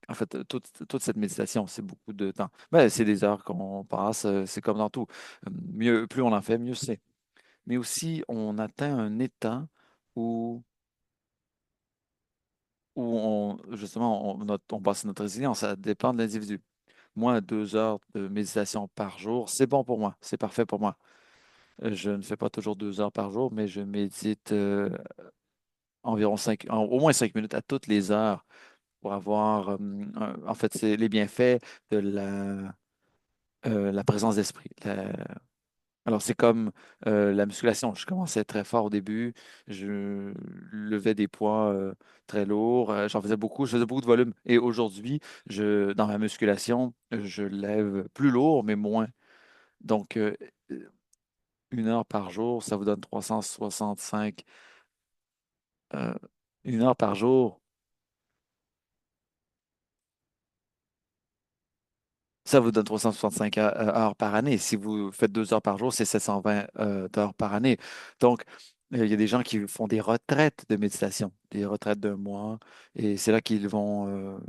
en fait, toute cette méditation, c'est beaucoup de temps. Ben, c'est des heures qu'on passe, c'est comme dans tout. Mieux, plus on en fait, mieux c'est. Mais aussi, on atteint un état où justement, on passe notre résilience. Ça dépend de l'individu. Moi, 2 heures de méditation par jour, c'est bon pour moi. C'est parfait pour moi. Je ne fais pas toujours 2 heures par jour, mais je médite environ au moins 5 minutes à toutes les heures pour avoir, en fait, c'est les bienfaits de la présence d'esprit. Alors, c'est comme la musculation. Je commençais très fort au début. Je levais des poids très lourds. J'en faisais beaucoup. Je faisais beaucoup de volume. Et aujourd'hui, dans ma musculation, je lève plus lourd, mais moins. Donc, 1 heure par jour, ça vous donne 365. euh, 1 heure par jour, ça vous donne 365 heures par année. Si vous faites 2 heures par jour, c'est 720 d'heures par année. Donc, il y a des gens qui font des retraites de méditation, des retraites d'1 mois, et c'est là qu'ils vont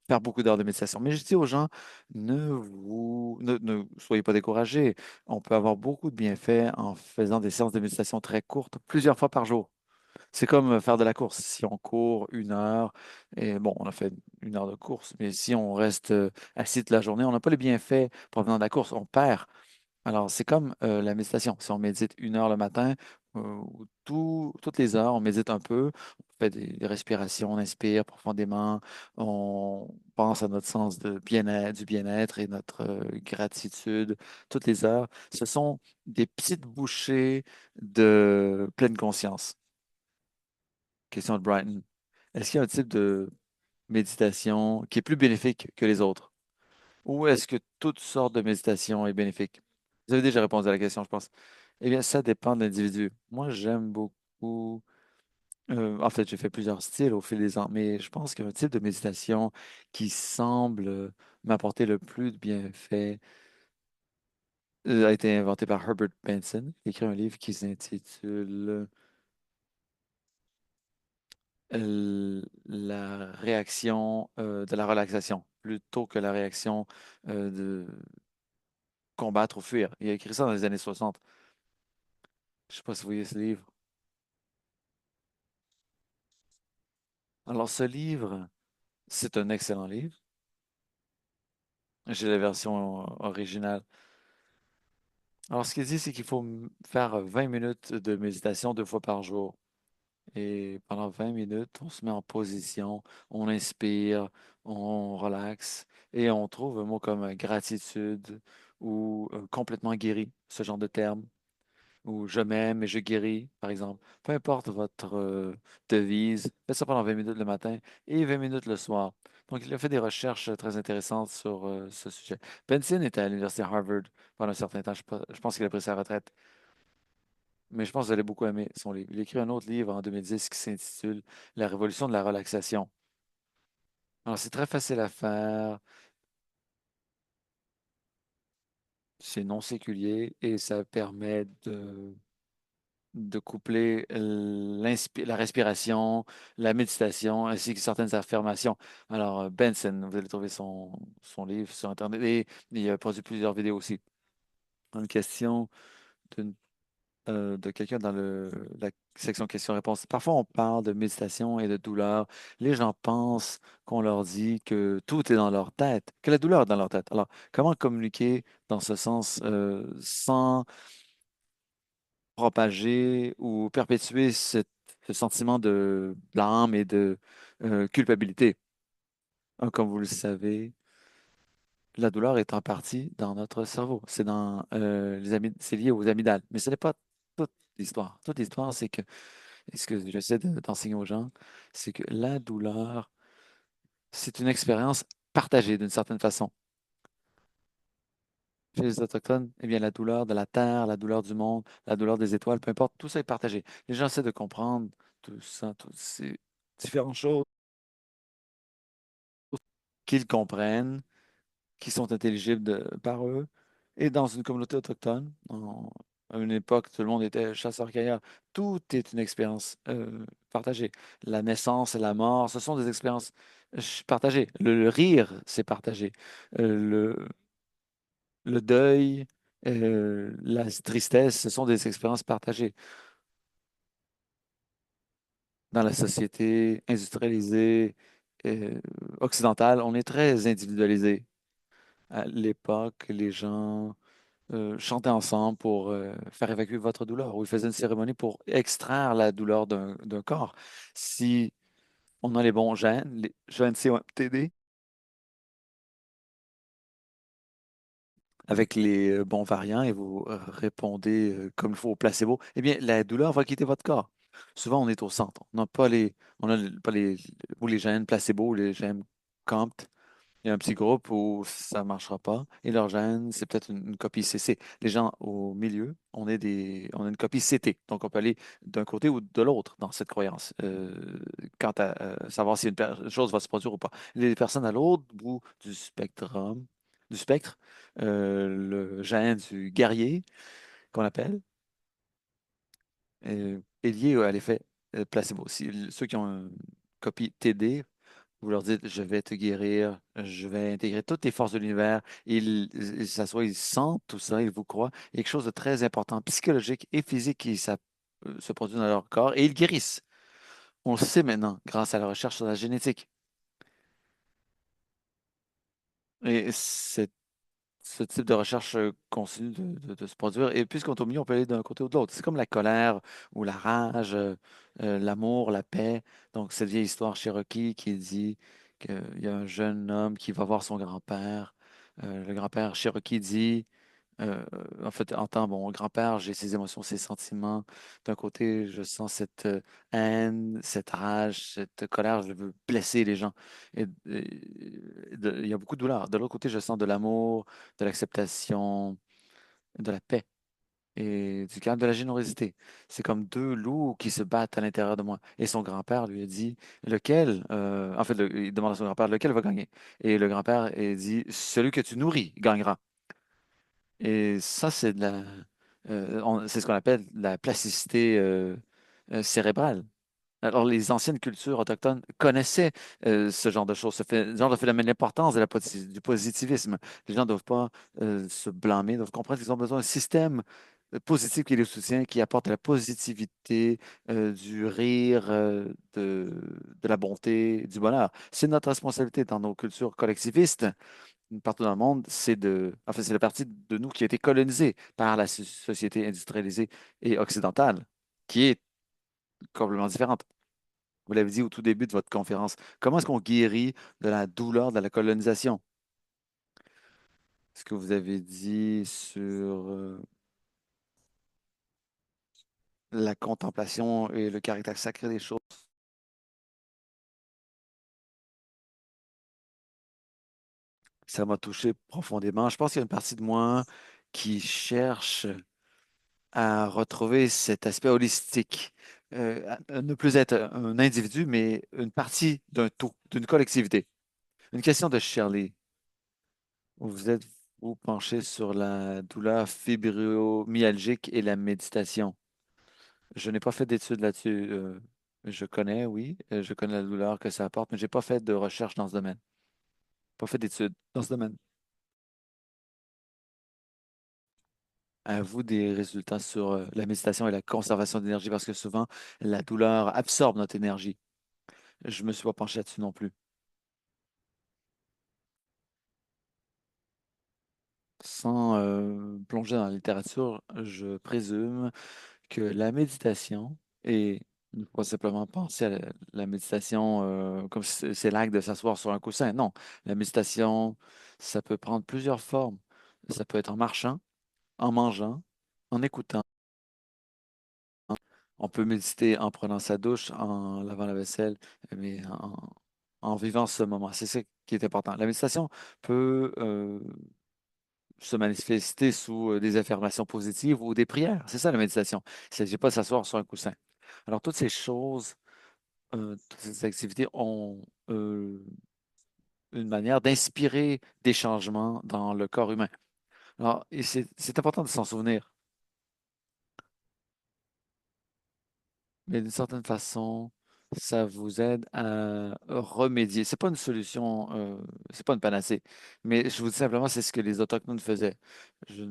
faire beaucoup d'heures de méditation. Mais je dis aux gens, ne soyez pas découragés. On peut avoir beaucoup de bienfaits en faisant des séances de méditation très courtes, plusieurs fois par jour. C'est comme faire de la course. Si on court 1 heure, et bon, on a fait 1 heure de course, mais si on reste assis toute la journée, on n'a pas les bienfaits provenant de la course, on perd. Alors, c'est comme la méditation. Si on médite 1 heure le matin, ou toutes les heures, on médite un peu, on fait des respirations, on inspire profondément, on pense à notre sens de bien-être, du bien-être et notre gratitude toutes les heures. Ce sont des petites bouchées de pleine conscience. Question de Brighton. Est-ce qu'il y a un type de méditation qui est plus bénéfique que les autres? Ou est-ce que toutes sortes de méditation est bénéfique? Vous avez déjà répondu à la question, je pense. Eh bien, ça dépend de l'individu. Moi, j'aime beaucoup. En fait, j'ai fait plusieurs styles au fil des ans, mais je pense qu'un type de méditation qui semble m'apporter le plus de bienfaits a été inventé par Herbert Benson. Il a écrit un livre qui s'intitule la réaction de la relaxation plutôt que la réaction de combattre ou fuir. Il a écrit ça dans les années 60. Je ne sais pas si vous voyez ce livre. Alors, ce livre, c'est un excellent livre. J'ai la version originale. Alors, ce qu'il dit, c'est qu'il faut faire 20 minutes de méditation 2 fois par jour. Et pendant 20 minutes, on se met en position, on inspire, on relaxe et on trouve un mot comme gratitude ou complètement guéri, ce genre de terme, ou je m'aime et je guéris, par exemple. Peu importe votre devise, faites ça pendant 20 minutes le matin et 20 minutes le soir. Donc, il a fait des recherches très intéressantes sur ce sujet. Benson était à l'université Harvard pendant un certain temps. Je pense qu'il a pris sa retraite. mais je pense que vous allez beaucoup aimer son livre. Il a écrit un autre livre en 2010 qui s'intitule La révolution de la relaxation. Alors, c'est très facile à faire, c'est non séculier et ça permet de coupler la respiration, la méditation, ainsi que certaines affirmations. Alors, Benson, vous allez trouver son livre sur Internet et il a produit plusieurs vidéos aussi. Une question d'une de quelqu'un dans la section questions-réponses. Parfois, on parle de méditation et de douleur. Les gens pensent qu'on leur dit que tout est dans leur tête, que la douleur est dans leur tête. Alors, comment communiquer dans ce sens sans propager ou perpétuer ce sentiment de blâme et de culpabilité? Comme vous le savez, la douleur est en partie dans notre cerveau. C'est dans c'est lié aux amygdales. Mais ce n'est pas toute l'histoire. Toute l'histoire, c'est que et ce que j'essaie d'enseigner aux gens, c'est que la douleur, c'est une expérience partagée d'une certaine façon. Chez les Autochtones, eh bien, la douleur de la terre, la douleur du monde, la douleur des étoiles, peu importe, tout ça est partagé. Les gens essaient de comprendre tout ça, toutes ces différentes choses qu'ils comprennent, qui sont intelligibles par eux. Et dans une communauté autochtone, à une époque, tout le monde était chasseur-cueilleur. Tout est une expérience partagée. La naissance et la mort, ce sont des expériences partagées. Le rire, c'est partagé. Le deuil, la tristesse, ce sont des expériences partagées. Dans la société industrialisée, euh, occidentale, on est très individualisé. À l'époque, les gens chantaient ensemble pour faire évacuer votre douleur, ou ils faisaient une cérémonie pour extraire la douleur d'un corps. Si on a les bons gènes, les gènes COMTD, avec les bons variants, et vous répondez comme il faut au placebo, eh bien, la douleur va quitter votre corps. Souvent, on est au centre. On n'a pas ou les gènes placebo ou les gènes COMT. Il y a un petit groupe où ça ne marchera pas et leur gène, c'est peut-être une copie CC. Les gens au milieu, on a une copie CT. Donc, on peut aller d'un côté ou de l'autre dans cette croyance quant à savoir si une chose va se produire ou pas. Les personnes à l'autre bout du spectre, le gène du guerrier, qu'on appelle, est lié à l'effet placebo. Ceux qui ont une copie TD, vous leur dites, je vais te guérir, je vais intégrer toutes les forces de l'univers. Ils s'assoient, ils sentent tout ça, ils vous croient. Il y a quelque chose de très important, psychologique et physique qui se produit dans leur corps et ils guérissent. On le sait maintenant grâce à la recherche sur la génétique. Et ce type de recherche continue de se produire. Et puisqu'on est au milieu, on peut aller d'un côté ou de l'autre. C'est comme la colère ou la rage, l'amour, la paix. Donc, cette vieille histoire Cherokee qui dit qu'il y a un jeune homme qui va voir son grand-père. Le grand-père Cherokee dit en fait, en tant bon grand-père, j'ai ses émotions, ses sentiments. D'un côté, je sens cette haine, cette rage, cette colère, je veux blesser les gens. Il y a beaucoup de douleur. De l'autre côté, je sens de l'amour, de l'acceptation, de la paix et du calme, de la générosité. C'est comme deux loups qui se battent à l'intérieur de moi. Et son grand-père lui a dit, en fait, il demande à son grand-père, lequel va gagner? Et le grand-père a dit, celui que tu nourris gagnera. Et ça, c'est ce qu'on appelle la plasticité cérébrale. Alors, les anciennes cultures autochtones connaissaient ce genre de choses, ce genre de phénomène, l'importance du positivisme. Les gens ne doivent pas se blâmer, doivent comprendre qu'ils ont besoin d'un système positif qui les soutient, qui apporte la positivité, du rire, de la bonté, du bonheur. C'est notre responsabilité dans nos cultures collectivistes partout dans le monde, en fait, c'est la partie de nous qui a été colonisée par la société industrialisée et occidentale, qui est complètement différente. Vous l'avez dit au tout début de votre conférence. Comment est-ce qu'on guérit de la douleur de la colonisation? Ce que vous avez dit sur la contemplation et le caractère sacré des choses, ça m'a touché profondément. Je pense qu'il y a une partie de moi qui cherche à retrouver cet aspect holistique, à ne plus être un individu, mais une partie d'un tout, d'une collectivité. Une question de Shirley. Vous êtes-vous penché sur la douleur fibromyalgique et la méditation? Je n'ai pas fait d'études là-dessus. Je connais, oui, je connais la douleur que ça apporte, mais j'ai pas fait de recherche dans ce domaine. Pas fait d'études dans ce domaine. Avez-vous des résultats sur la méditation et la conservation d'énergie? Parce que souvent, la douleur absorbe notre énergie. Je me suis pas penché là-dessus non plus. Sans plonger dans la littérature, je présume que la méditation, et ne pas simplement penser à la méditation comme si c'est l'acte de s'asseoir sur un coussin. Non, la méditation, ça peut prendre plusieurs formes. Ça peut être en marchant, en mangeant, en écoutant. On peut méditer en prenant sa douche, en lavant la vaisselle, mais en vivant ce moment. C'est ça qui est important. La méditation peut se manifester sous des affirmations positives ou des prières. C'est ça la méditation. Il ne s'agit pas de s'asseoir sur un coussin. Alors, toutes ces choses, toutes ces activités ont une manière d'inspirer des changements dans le corps humain. Alors, et c'est important de s'en souvenir. Mais d'une certaine façon, ça vous aide à remédier. C'est pas une solution, c'est pas une panacée. Mais je vous dis simplement, c'est ce que les Autochtones faisaient. Je-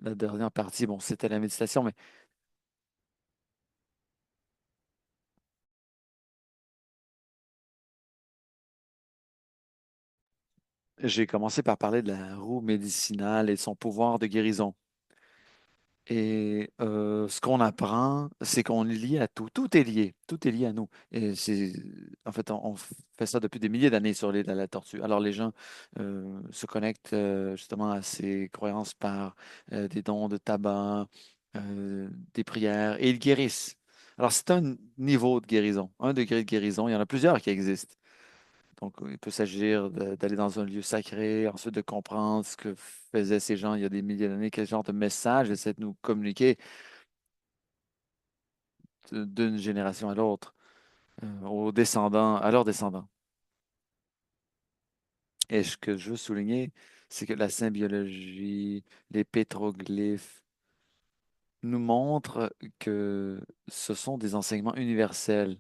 la dernière partie, bon, c'était la méditation, mais j'ai commencé par parler de la roue médicinale et de son pouvoir de guérison. Et ce qu'on apprend, c'est qu'on est lié à tout. Tout est lié. Tout est lié à nous. Et en fait, on fait ça depuis des milliers d'années sur l'île de la Tortue. Alors, les gens se connectent justement à ces croyances par des dons de tabac, des prières, et ils guérissent. Alors, c'est un niveau de guérison, un degré de guérison. Il y en a plusieurs qui existent. Donc, il peut s'agir d'aller dans un lieu sacré, ensuite de comprendre ce que faisaient ces gens il y a des milliers d'années, quel genre de message essaient de nous communiquer d'une génération à l'autre, aux descendants, à leurs descendants. Et ce que je veux souligner, c'est que la symbiologie, les pétroglyphes nous montrent que ce sont des enseignements universels.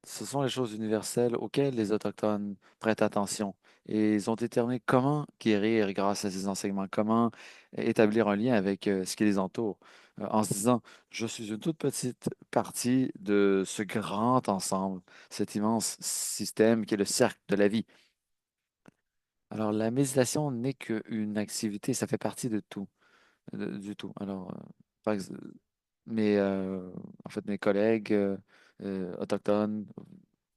Ce sont les choses universelles auxquelles les Autochtones prêtent attention. Et ils ont déterminé comment guérir grâce à ces enseignements, comment établir un lien avec ce qui les entoure, en se disant, je suis une toute petite partie de ce grand ensemble, cet immense système qui est le cercle de la vie. Alors, la méditation n'est qu'une activité, ça fait partie de tout, du tout. Alors, par ex- mais en fait, mes collègues autochtones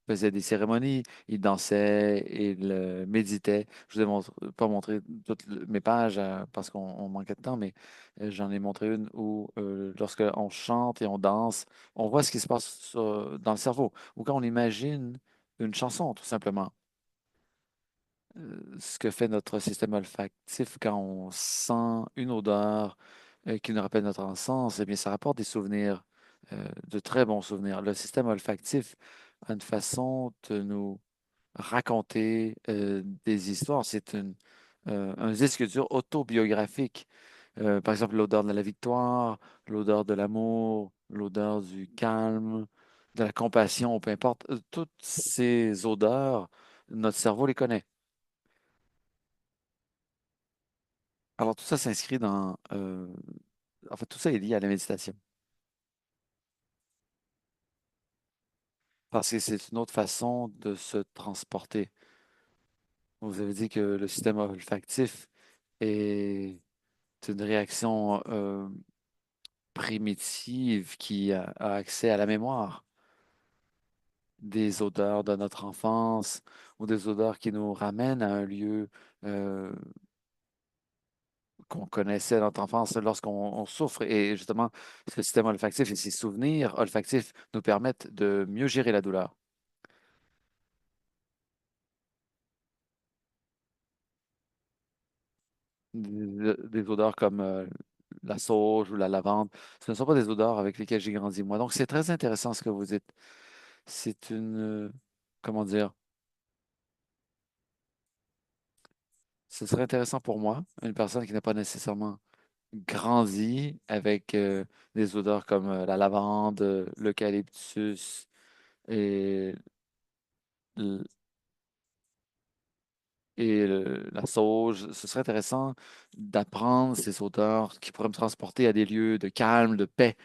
faisaient des cérémonies, ils dansaient, ils méditaient. Je vous ai pas montré toutes mes pages parce qu'on manquait de temps, mais j'en ai montré une où lorsque on chante et on danse, on voit ce qui se passe dans le cerveau. Ou quand on imagine une chanson, tout simplement. Ce que fait notre système olfactif quand on sent une odeur qui nous rappelle notre enfance, eh bien, ça rapporte des souvenirs, de très bons souvenirs. Le système olfactif a une façon de nous raconter des histoires. C'est un disque dur autobiographique. Par exemple, l'odeur de la victoire, l'odeur de l'amour, l'odeur du calme, de la compassion, peu importe. Toutes ces odeurs, notre cerveau les connaît. Alors, tout ça s'inscrit dans... en fait, tout ça est lié à la méditation. Parce que c'est une autre façon de se transporter. Vous avez dit que le système olfactif est une réaction primitive qui a accès à la mémoire des odeurs de notre enfance ou des odeurs qui nous ramènent à un lieu euh, qu'on connaissait dans notre enfance lorsqu'on souffre. Et justement, ce système olfactif et ces souvenirs olfactifs nous permettent de mieux gérer la douleur. Des odeurs comme la sauge ou la lavande. Ce ne sont pas des odeurs avec lesquelles j'ai grandi, moi. Donc, c'est très intéressant ce que vous dites. C'est comment dire, ce serait intéressant pour moi, une personne qui n'a pas nécessairement grandi avec des odeurs comme la lavande, l'eucalyptus et, l- la sauge. Ce serait intéressant d'apprendre ces odeurs qui pourraient me transporter à des lieux de calme, de paix.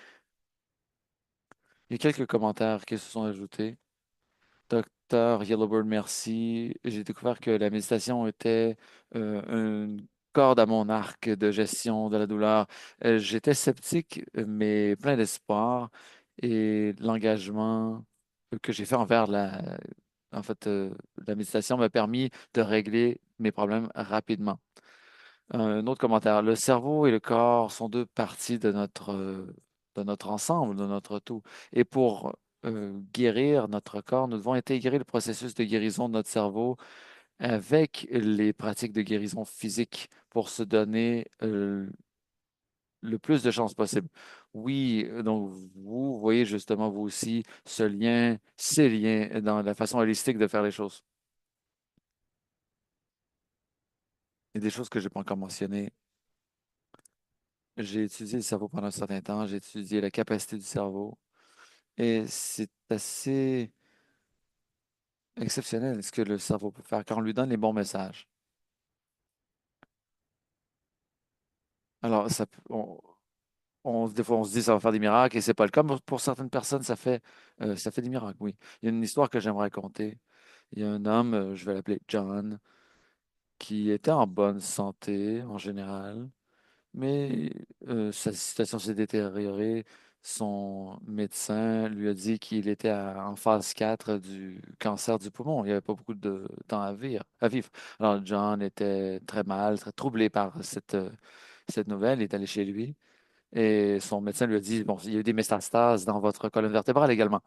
Il y a quelques commentaires qui se sont ajoutés. Docteur Yellowbird, merci. J'ai découvert que la méditation était une corde à mon arc de gestion de la douleur. J'étais sceptique, mais plein d'espoir et l'engagement que j'ai fait envers en fait, la méditation m'a permis de régler mes problèmes rapidement. Un autre commentaire. Le cerveau et le corps sont deux parties de notre ensemble, de notre tout. Et pour guérir notre corps, nous devons intégrer le processus de guérison de notre cerveau avec les pratiques de guérison physique pour se donner le plus de chances possible. Oui, donc vous voyez justement vous aussi ce lien, ces liens dans la façon holistique de faire les choses. Il y a des choses que je n'ai pas encore mentionnées. J'ai étudié le cerveau pendant un certain temps, j'ai étudié la capacité du cerveau et c'est assez exceptionnel ce que le cerveau peut faire quand on lui donne les bons messages. Alors, des fois, on se dit ça va faire des miracles et c'est pas le cas. Mais pour certaines personnes, ça fait des miracles, oui. Il y a une histoire que j'aimerais raconter. Il y a un homme, je vais l'appeler John, qui était en bonne santé en général. Mais sa situation s'est détériorée. Son médecin lui a dit qu'il était en phase 4 du cancer du poumon. Il n'y avait pas beaucoup de temps à vivre. Alors, John était très mal, très troublé par cette nouvelle. Il est allé chez lui et son médecin lui a dit, bon, il y a eu des métastases dans votre colonne vertébrale également.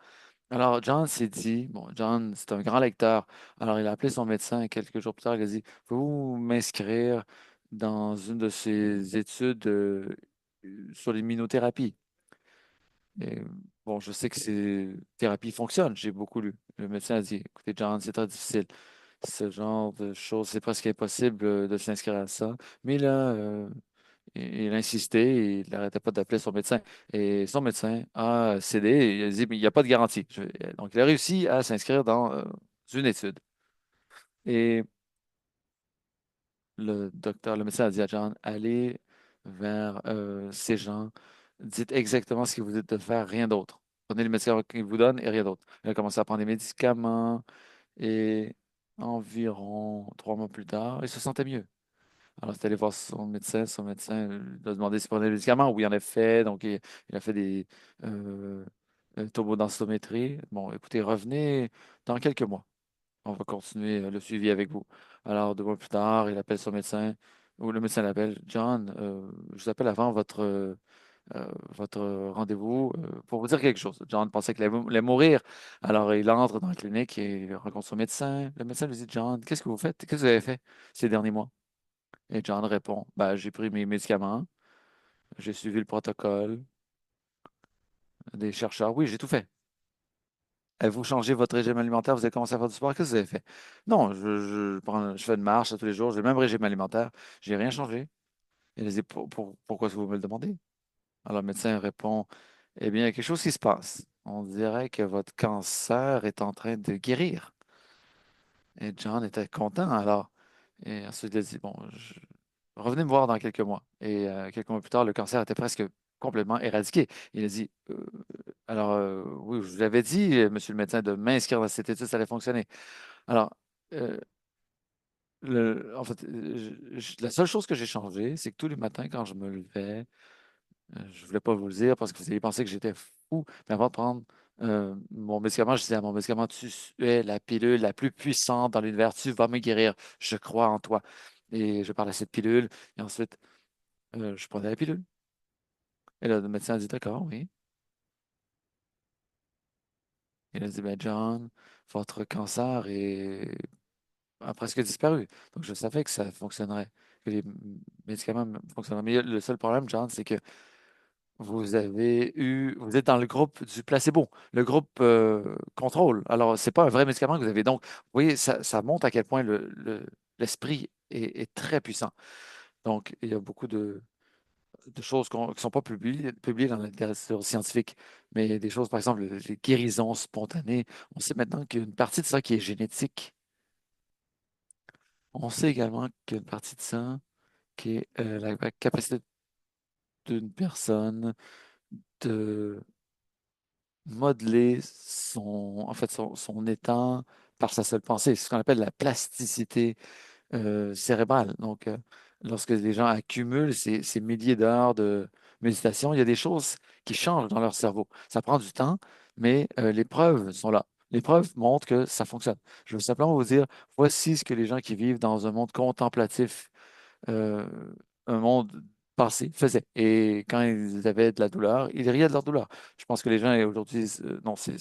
Alors, John s'est dit, bon, John, c'est un grand lecteur. Alors, il a appelé son médecin et quelques jours plus tard, il a dit, pouvez-vous m'inscrire dans une de ces études sur l'immunothérapie? Et, bon, je sais que ces thérapies fonctionnent, j'ai beaucoup lu. Le médecin a dit, écoutez, John, c'est très difficile. Ce genre de choses, c'est presque impossible de s'inscrire à ça. Mais là, il a insisté, il n'arrêtait pas d'appeler son médecin. Et son médecin a cédé et il a dit, mais il n'y a pas de garantie. Donc, il a réussi à s'inscrire dans une étude. Et le médecin a dit à John, allez vers ces gens, dites exactement ce qu'ils vous dites de faire, rien d'autre. Prenez les médicaments qu'ils vous donnent et rien d'autre. Il a commencé à prendre des médicaments et environ 3 mois plus tard, il se sentait mieux. Alors, il est allé voir son médecin lui a demandé s'il prenait des médicaments. Oui, en effet. Donc, il a fait des euh, thermodensitométrie. Bon, écoutez, revenez dans quelques mois. On va continuer le suivi avec vous. Alors, 2 mois plus tard, il appelle son médecin, ou le médecin l'appelle. John, je vous appelle avant votre rendez-vous pour vous dire quelque chose. John pensait qu'il allait mourir. Alors, il entre dans la clinique et il rencontre son médecin. Le médecin lui dit, John, qu'est-ce que vous faites? Qu'est-ce que vous avez fait ces derniers mois? Et John répond, ben, j'ai pris mes médicaments, j'ai suivi le protocole des chercheurs. Oui, j'ai tout fait. Avez-vous changé votre régime alimentaire? Vous avez commencé à faire du sport? Qu'est-ce que vous avez fait? Non, je fais une marche tous les jours, j'ai le même régime alimentaire. J'ai rien changé. Il a dit, pourquoi est-ce que vous me le demandez? Alors le médecin répond, eh bien, il y a quelque chose qui se passe. On dirait que votre cancer est en train de guérir. Et John était content alors. Et ensuite, il a dit, bon, revenez me voir dans quelques mois. Et quelques mois plus tard, le cancer était presque complètement éradiqué. Il a dit, alors, oui, je vous avais dit, monsieur le médecin, de m'inscrire dans cette étude, ça allait fonctionner. Alors, euh, en fait, la seule chose que j'ai changé, c'est que tous les matins, quand je me levais, je ne voulais pas vous le dire parce que vous allez penser que j'étais fou, mais avant de prendre mon médicament, je disais à mon médicament, tu es la pilule la plus puissante dans l'univers, tu vas me guérir, je crois en toi. Et je parlais à cette pilule, et ensuite, je prenais la pilule. Et là, le médecin a dit, d'accord, oui. Il a dit, ben John, votre cancer a presque disparu. Donc, je savais que ça fonctionnerait. que les médicaments fonctionnent. Mais le seul problème, John, c'est que vous êtes dans le groupe du placebo, le groupe contrôle. Alors, c'est pas un vrai médicament que vous avez. Donc, vous voyez, ça montre à quel point l'esprit est très puissant. Donc, il y a beaucoup de choses qui ne sont pas publiées dans la littérature scientifique, mais des choses, par exemple, les guérisons spontanées. On sait maintenant qu'il y a une partie de ça qui est génétique. On sait également qu'il y a une partie de ça qui est la capacité d'une personne de modeler son état par sa seule pensée. C'est ce qu'on appelle la plasticité cérébrale. Donc, lorsque les gens accumulent ces milliers d'heures de méditation, il y a des choses qui changent dans leur cerveau. Ça prend du temps, mais les preuves sont là. Les preuves montrent que ça fonctionne. Je veux simplement vous dire, voici ce que les gens qui vivent dans un monde contemplatif euh, un monde passé faisait. Et quand ils avaient de la douleur, ils riaient de leur douleur. Je pense que les gens aujourd'hui disent, non, c'est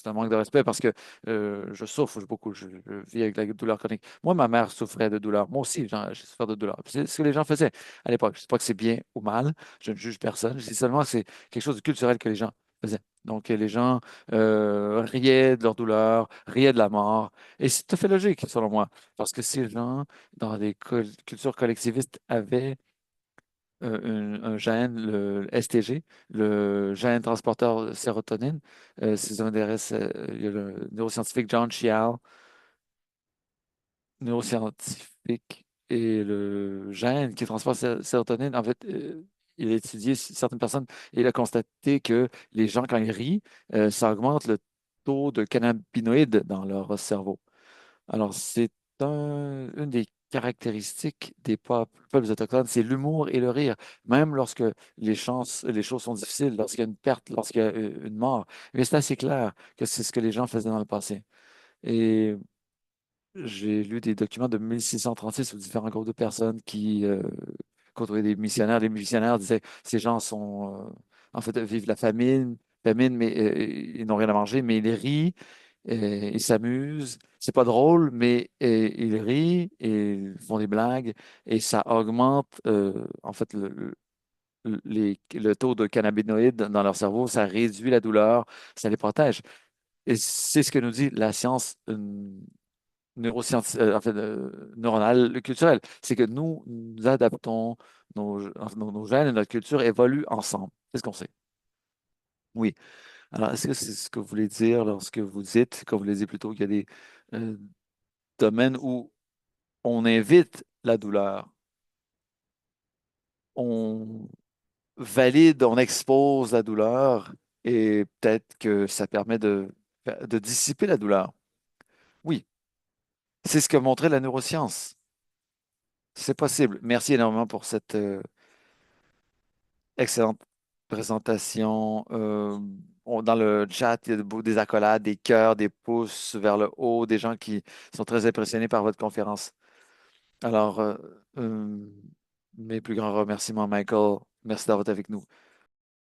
un manque de respect parce que je souffre beaucoup, je vis avec la douleur chronique. Moi, ma mère souffrait de douleur. Moi aussi, j'ai souffert de douleur. Puis c'est ce que les gens faisaient à l'époque. Je ne sais pas que c'est bien ou mal, je ne juge personne. Je dis seulement que c'est quelque chose de culturel que les gens faisaient. Donc, les gens riaient de leur douleur, riaient de la mort. Et c'est tout à fait logique, selon moi. Parce que ces gens dans les cultures collectivistes avaient un gène, le STG, le gène transporteur de sérotonine. Si ça vous intéresse, il y a le neuroscientifique John Chial, neuroscientifique, et le gène qui transporte sérotonine, en fait, il a étudié certaines personnes et il a constaté que les gens, quand ils rient, ça augmente le taux de cannabinoïdes dans leur cerveau. Alors, c'est une des caractéristiques des peuples autochtones, c'est l'humour et le rire. Même lorsque les choses sont difficiles, lorsqu'il y a une perte, lorsqu'il y a une mort. Mais c'est assez clair que c'est ce que les gens faisaient dans le passé. Et j'ai lu des documents de 1636 sur différents groupes de personnes qui côtoyaient des missionnaires. Les missionnaires disaient, ces gens en fait, vivent la famine, mais ils n'ont rien à manger, mais ils rient, ils s'amusent. C'est pas drôle, mais ils rient et ils font des blagues et ça augmente en fait le taux de cannabinoïdes dans leur cerveau, ça réduit la douleur, ça les protège. Et c'est ce que nous dit la science en fait, neuronale, culturelle. C'est que nous adaptons nos gènes et notre culture évoluent ensemble. C'est ce qu'on sait. Oui. Alors, est-ce que c'est ce que vous voulez dire lorsque vous dites, comme vous l'avez dit plus tôt, qu'il y a des euh, domaines où on invite la douleur, on valide, on expose la douleur et peut-être que ça permet de dissiper la douleur? Oui, c'est ce que montrait la neuroscience. C'est possible. Merci énormément pour cette excellente présentation. Dans le chat, il y a des accolades, des cœurs, des pouces vers le haut, des gens qui sont très impressionnés par votre conférence. Alors, euh, mes plus grands remerciements, Michael. Merci d'avoir été avec nous.